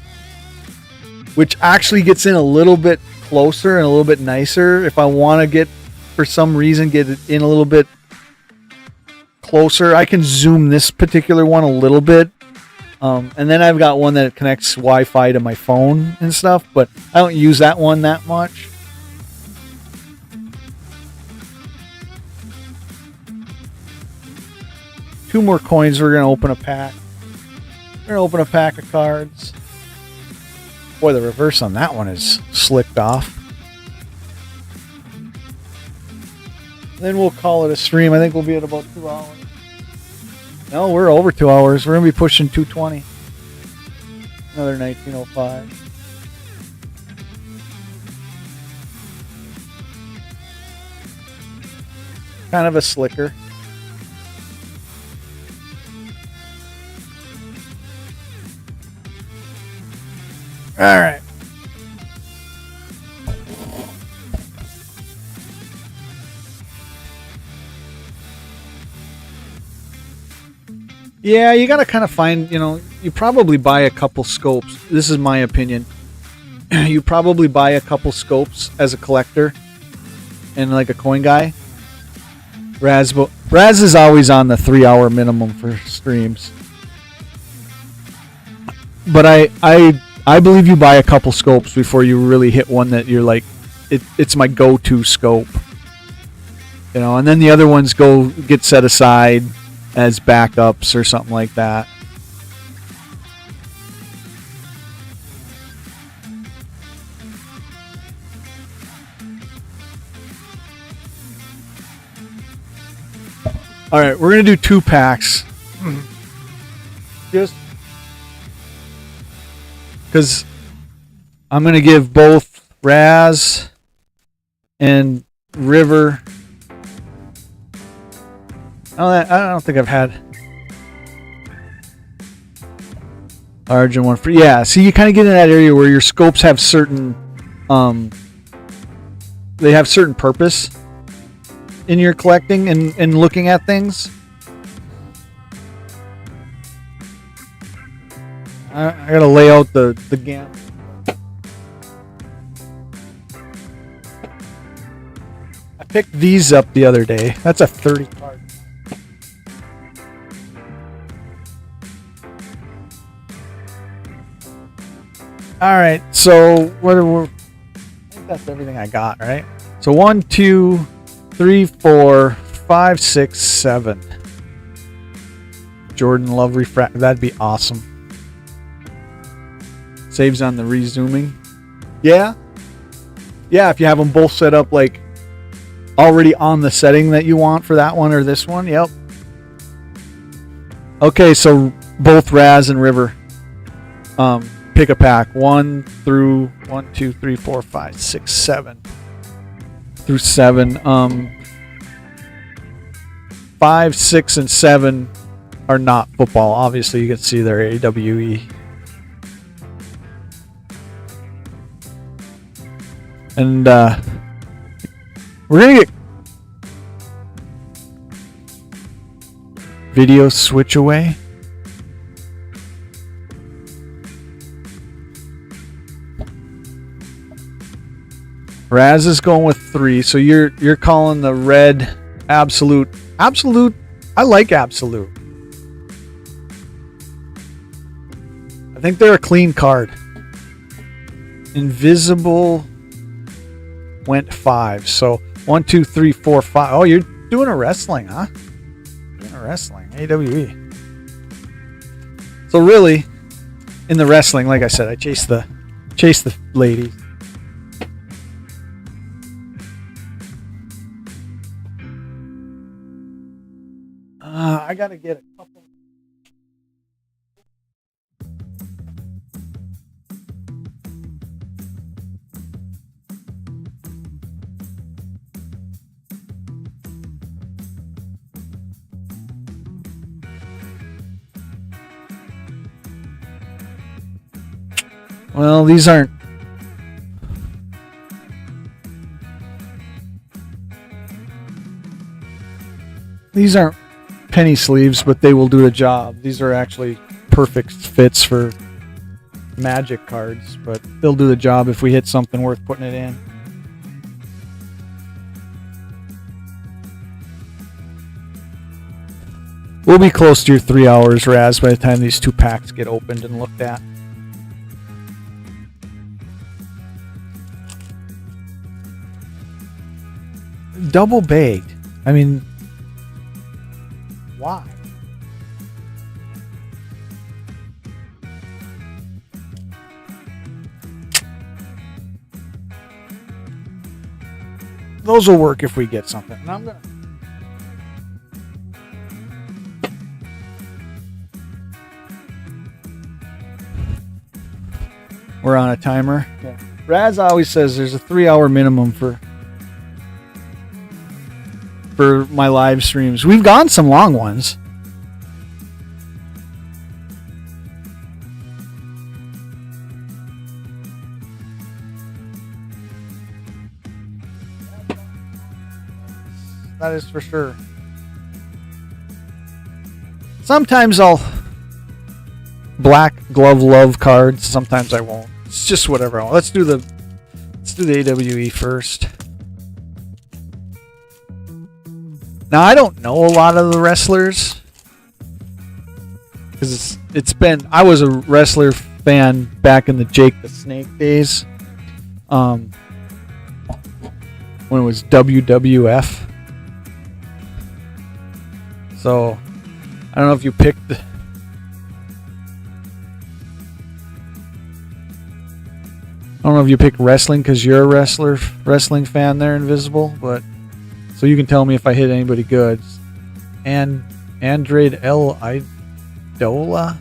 which actually gets in a little bit closer and a little bit nicer. If I want to for some reason get it in a little bit closer, I can zoom this particular one a little bit. And then I've got one that connects Wi-Fi to my phone and stuff, but I don't use that one that much. 2 more coins. We're gonna open a pack. We're gonna open a pack of cards. Boy, the reverse on that one is slicked off. Then we'll call it a stream. I think we'll be at about 2 hours. No, we're over 2 hours. We're gonna be pushing 220. Another 1905. Kind of a slicker. All right. Yeah, you got to kind of find, you probably buy a couple scopes. This is my opinion. You probably buy a couple scopes as a collector and like a coin guy. Raz is always on the 3-hour minimum for streams. But I believe you buy a couple scopes before you really hit one that you're like, it's my go-to scope. And then the other ones get set aside as backups or something like that. All right, we're going to do 2 packs. Just because I'm going to give both Raz and River. I don't think I've had Origin one for. Yeah, see, you kind of get in that area where your scopes have certain, they have certain purpose in your collecting and looking at things. I gotta lay out the gamut. I picked these up the other day. That's a 30 card. All right, so I think that's everything I got, right? So 1, 2, 3, 4, 5, 6, 7. Jordan Love refract. That'd be awesome. Saves on the resuming. Yeah. Yeah, if you have them both set up like already on the setting that you want for that one or this one. Yep. Okay, so both Raz and River. Pick a pack. 1 through 1, 2, 3, 4, 5, 6, 7. Through 7. 5, 6, and 7 are not football. Obviously, you can see their AWE. And we're going to get video switch away. Raz is going with 3, so you're calling the red absolute. Absolute, I like absolute. I think they're a clean card. Invisible went 5, so 1, 2, 3, 4, 5. Oh, you're doing a wrestling, huh? Doing a wrestling, AWE. So really, in the wrestling, like I said, I chase the ladies. I gotta get a couple. Well, these aren't. These aren't penny sleeves, but they will do the job. These are actually perfect fits for Magic cards, but they'll do the job if we hit something worth putting it in. We'll be close to your 3 hours, Raz, by the time these 2 packs get opened and looked at. Double bagged. I mean, why? those will work if we get something. And I'm gonna. We're on a timer. Yeah. Raz always says there's a 3-hour minimum for my live streams. We've gone some long ones. That is for sure. Sometimes I'll black glove love cards. Sometimes I won't. It's just whatever I want. Let's do the AWE first. Now I don't know a lot of the wrestlers because I was a wrestler fan back in the Jake the Snake days. When it was WWF. So I don't know if you picked I don't know if you picked wrestling because you're a wrestling fan there, Invisible, but so you can tell me if I hit anybody good. And Andrade L. Idola,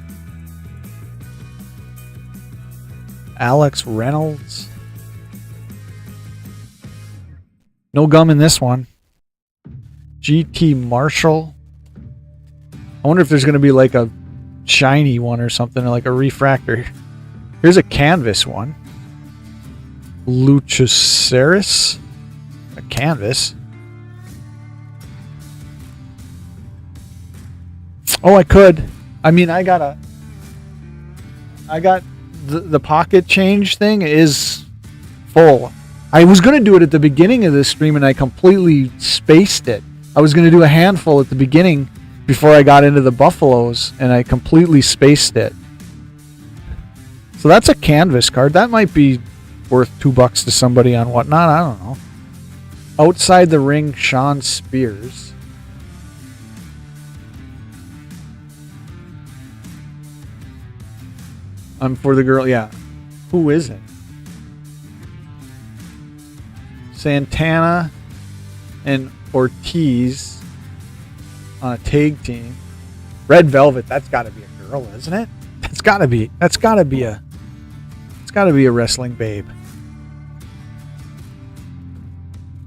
Alex Reynolds. No gum in this one. GT Marshall. I wonder if there's going to be like a shiny one or something, like a refractor. Here's a canvas one. Luchasaurus. A canvas. Oh, I could. I mean, I got the pocket change thing is full. I was going to do it at the beginning of this stream and I completely spaced it. I was going to do a handful at the beginning before I got into the Buffaloes and I completely spaced it. So that's a canvas card. That might be worth $2 to somebody on whatnot. I don't know. Outside the ring, Sean Spears. I'm for the girl. Yeah. Who is it? Santana and Ortiz on a tag team. Red Velvet. That's got to be a girl, isn't it? That's got to be a wrestling babe.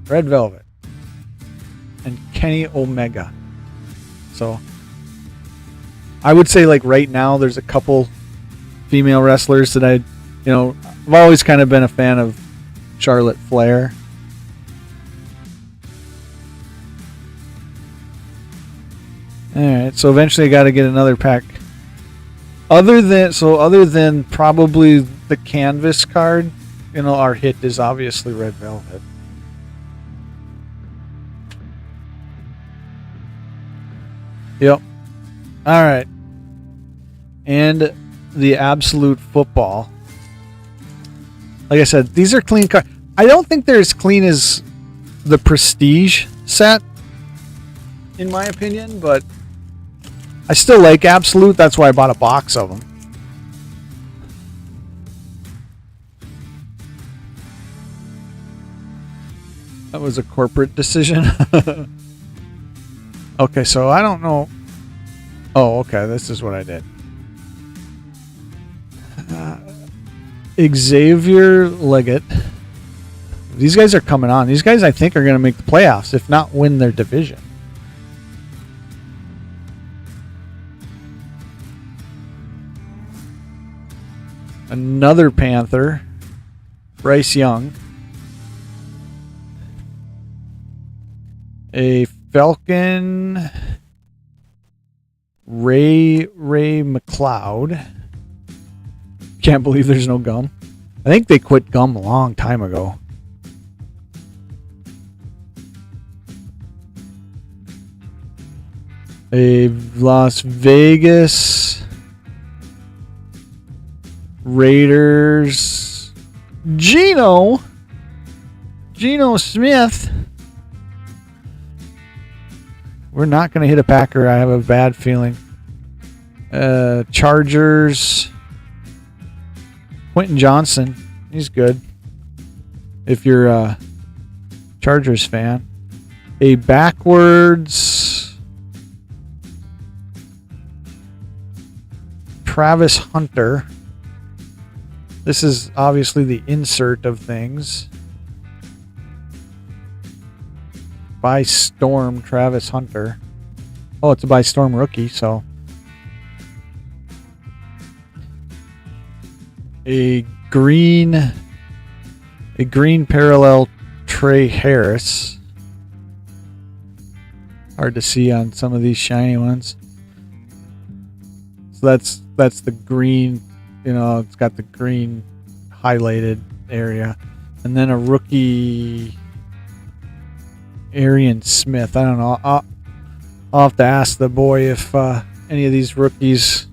Red Velvet and Kenny Omega. So I would say like right now there's a couple female wrestlers that I've always kind of been a fan of. Charlotte Flair. Alright, so eventually I got to get another pack. Other than probably the canvas card, our hit is obviously Red Velvet. Yep. Alright. And the Absolute Football. Like I said, these are clean cards. I don't think they're as clean as the Prestige set, in my opinion, but I still like Absolute. That's why I bought a box of them. That was a corporate decision. Okay, so I don't know. Oh, okay, this is what I did. Xavier Leggett. These guys are coming on. These guys, I think, are going to make the playoffs, if not win their division. Another Panther. Bryce Young. A Falcon. Ray McLeod. Can't believe there's no gum. I think they quit gum a long time ago. A Las Vegas Raiders Geno Smith. We're not going to hit a Packer. I have a bad feeling. Chargers. Quentin Johnson. He's good. If you're Chargers fan. A Backwoods Travis Hunter. This is obviously the insert of things. By Storm Travis Hunter. Oh, it's a by Storm rookie, so. A green parallel Trey Harris. Hard to see on some of these shiny ones. So that's the green, it's got the green highlighted area. And then a rookie Arian Smith. I don't know. I'll have to ask the boy if any of these rookies.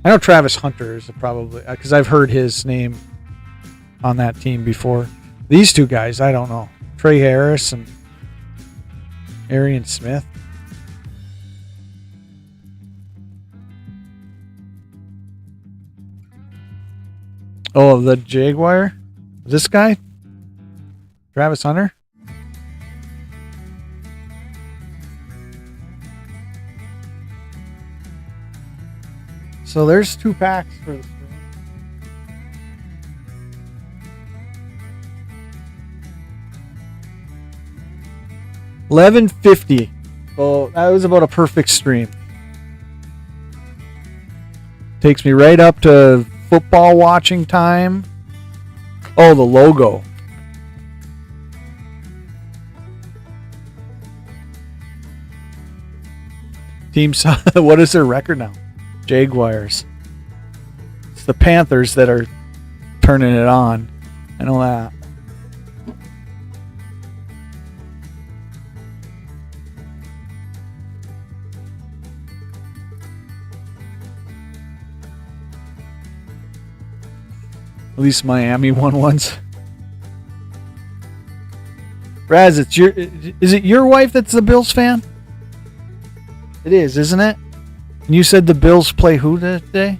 I know Travis Hunter is probably, because I've heard his name on that team before. These two guys, I don't know. Trey Harris and Arian Smith. Oh, the Jaguar? This guy? Travis Hunter? So there's 2 packs for the spring. $11.50. So that was about a perfect stream. Takes me right up to football watching time. Oh, the logo. Team, what is their record now? Jaguars. It's the Panthers that are turning it on. I know that. At least Miami won once. Raz, is it your wife that's the Bills fan? It is, isn't it? And you said the Bills play who today?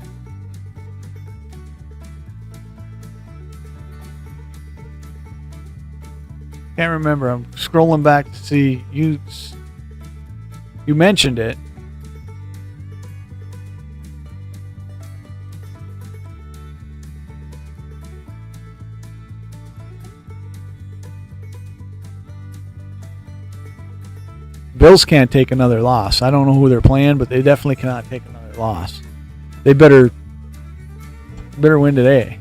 Can't remember. I'm scrolling back to see you mentioned it. Bills can't take another loss. I don't know who they're playing, but they definitely cannot take another loss. They better win today.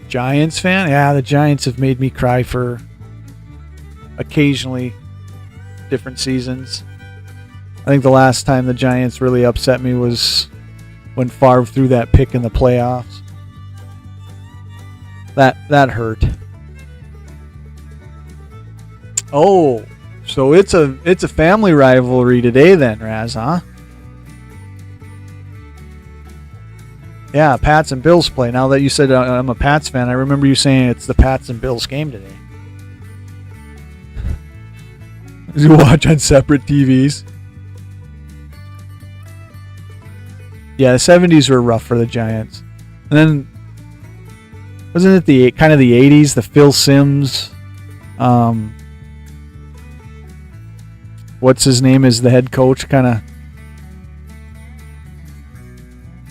Giants fan? Yeah, the Giants have made me cry for occasionally different seasons. I think the last time the Giants really upset me was when Favre threw that pick in the playoffs. That hurt. Oh, so it's a family rivalry today then, Raz, huh? Yeah, Pats and Bills play. Now that you said I'm a Pats fan, I remember you saying it's the Pats and Bills game today. You watch on separate TVs. Yeah, the 70s were rough for the Giants. And then wasn't it the 80s, the Phil Simms, what's his name is the head coach, kind of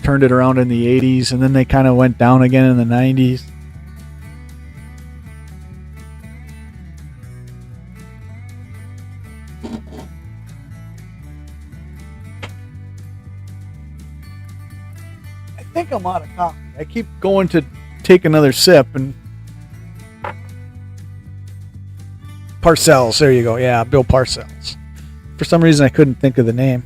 turned it around in the 80s, and then they kind of went down again in the 90s. I think I'm out of coffee. I keep going to take another sip, and Parcells, there you go. Yeah, Bill Parcells. For some reason I couldn't think of the name.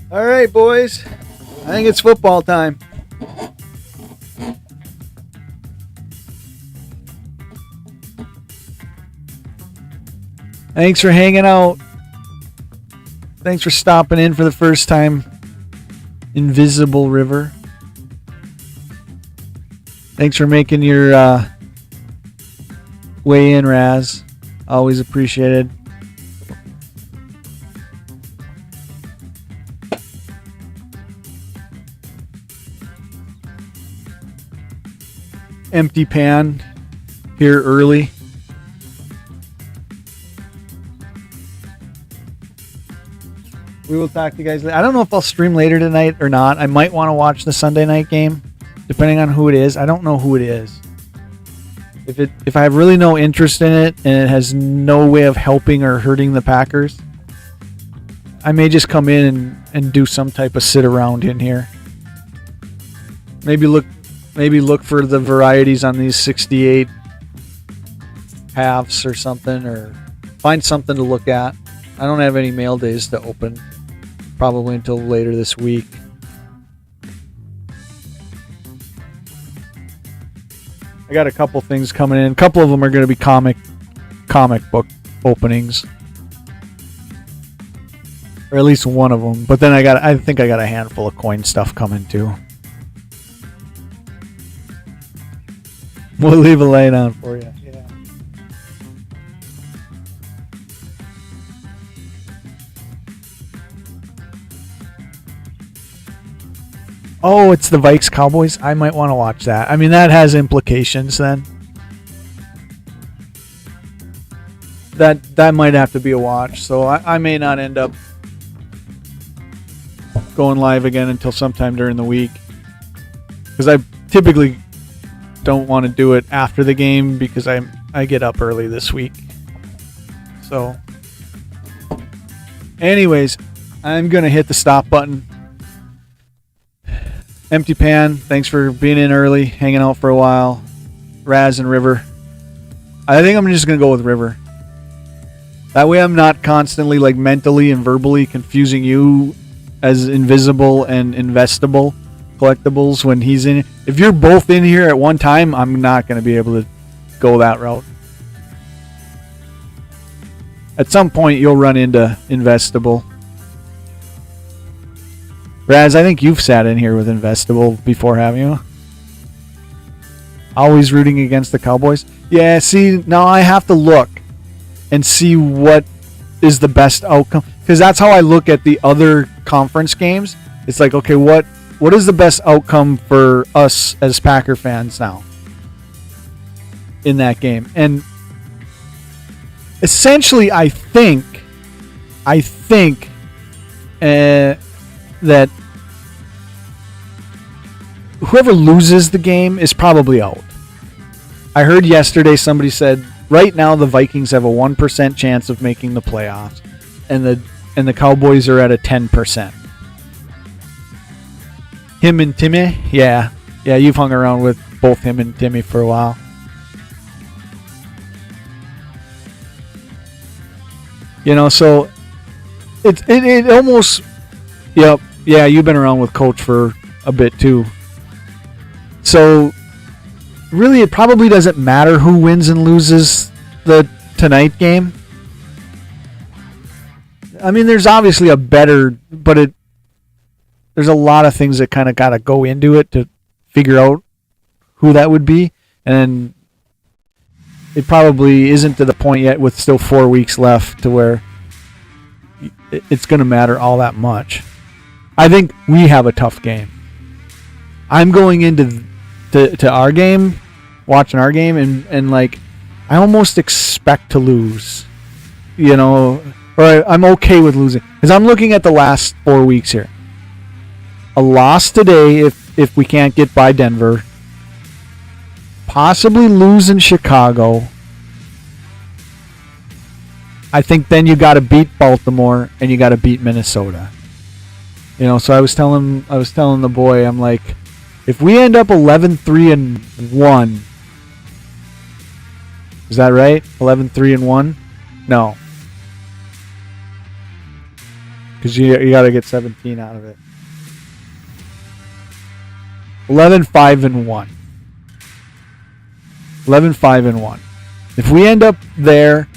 All right, boys, I think it's football time. Thanks for hanging out. Thanks for stopping in for the first time. Invisible River. Thanks for making your way in, Raz. Always appreciated. Empty pan here early. We will talk to you guys later. I don't know if I'll stream later tonight or not. I might want to watch the Sunday night game, depending on who it is. I don't know who it is. If I have really no interest in it and it has no way of helping or hurting the Packers, I may just come in and do some type of sit around in here. Maybe look for the varieties on these 68 halves or something, or find something to look at. I don't have any mail days to open probably until later this week. I got a couple things coming in. A couple of them are going to be comic book openings, or at least one of them. But then I think I got a handful of coin stuff coming too. We'll leave a lane on for you. Yeah. Oh, it's the Vikes Cowboys. I might want to watch that. I mean, that has implications then. That might have to be a watch. So I may not end up going live again until sometime during the week, because I typically don't want to do it after the game because I get up early this week. So anyways, I'm gonna hit the stop button. Empty pan, thanks for being in early, hanging out for a while. Raz and River. I think I'm just gonna go with River. That way I'm not constantly like mentally and verbally confusing you as invisible and investable collectibles when he's in. If you're both in here at one time, I'm not going to be able to go that route. At some point you'll run into investable. Raz, I think you've sat in here with investable before, haven't you? Always rooting against the Cowboys. Yeah, see, now I have to look and see what is the best outcome, because that's how I look at the other conference games. It's like, okay, what is the best outcome for us as Packer fans now in that game? And essentially, I think that whoever loses the game is probably out. I heard yesterday somebody said right now the Vikings have a 1% chance of making the playoffs, and the Cowboys are at a 10%. Him and Timmy? Yeah, you've hung around with both him and Timmy for a while. You know, so it almost, yep, yeah, you've been around with Coach for a bit too. So really it probably doesn't matter who wins and loses the tonight game. I mean, there's obviously a better, but there's a lot of things that kind of got to go into it to figure out who that would be. And it probably isn't to the point yet with still 4 weeks left to where it's going to matter all that much. I think we have a tough game. I'm going into our game, watching our game, and like, I almost expect to lose. You know, or I'm okay with losing. Because I'm looking at the last 4 weeks here. A loss today if we can't get by Denver. Possibly lose in Chicago. I think then you got to beat Baltimore and you got to beat Minnesota. You know, so I was telling the boy, I'm like, if we end up 11-3-1, is that right? 11-3-1? No, because you got to get 17 out of it. 11-5-1. 11-5-1. If we end up there,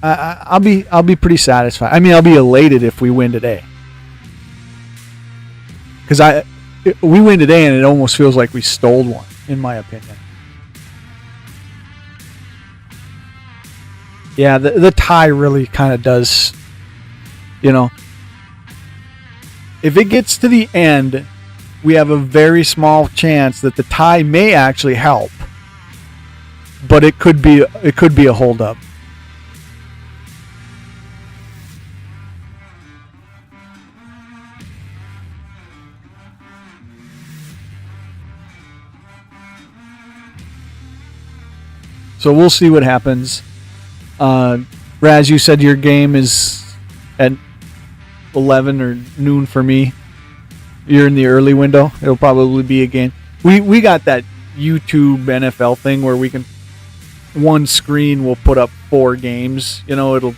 I'll be pretty satisfied. I mean, I'll be elated if we win today, because we win today and it almost feels like we stole one. in my opinion. Yeah, the tie really kind of does, if it gets to the end, we have a very small chance that the tie may actually help, but it could be a holdup. So we'll see what happens. Raz, you said your game is at 11 or noon for me. You're in the early window. It'll probably be a game. We got that YouTube NFL thing where we can, one screen will put up 4 games. There'll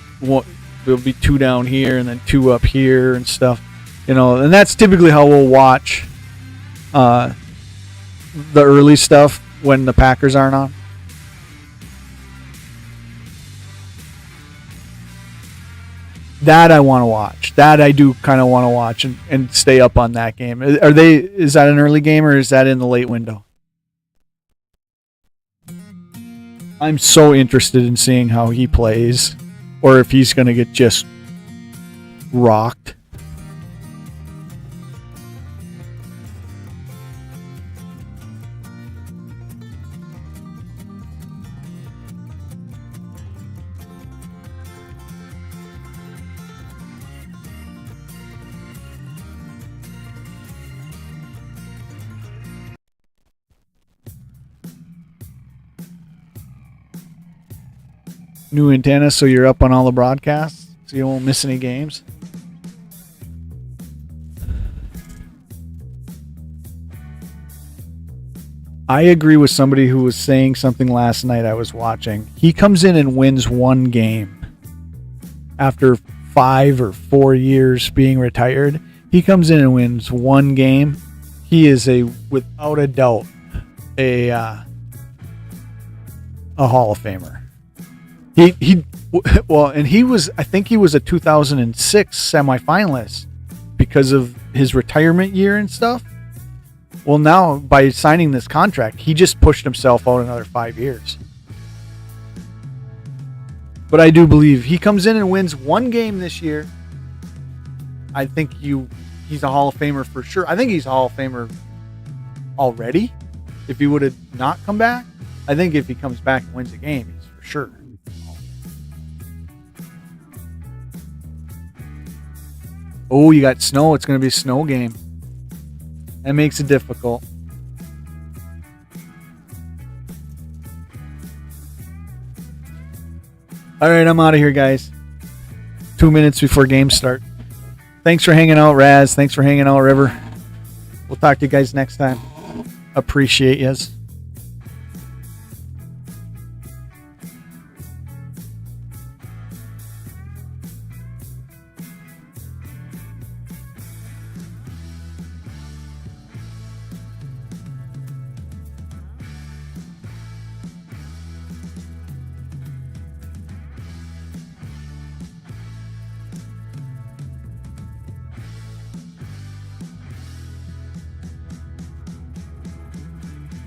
be 2 down here and then 2 up here and stuff. And that's typically how we'll watch the early stuff when the Packers aren't on. That I want to watch. That I do kind of want to watch and stay up on that game. Is that an early game or is that in the late window? I'm so interested in seeing how he plays or if he's going to get just rocked. New antenna, so you're up on all the broadcasts, so you won't miss any games. I agree with somebody who was saying something last night I was watching. He comes in and wins 1 game after 5 or 4 years being retired. He comes in and wins 1 game. He is without a doubt, a Hall of Famer. I think he was a 2006 semifinalist because of his retirement year and stuff. Well, now by signing this contract, he just pushed himself out another 5 years. But I do believe he comes in and wins 1 game this year. I think he's a Hall of Famer for sure. I think he's a Hall of Famer already. If he would have not come back, I think if he comes back and wins a game, he's for sure. Oh, you got snow. It's going to be a snow game. That makes it difficult. All right, I'm out of here, guys. 2 minutes before games start. Thanks for hanging out, Raz. Thanks for hanging out, River. We'll talk to you guys next time. Appreciate yous.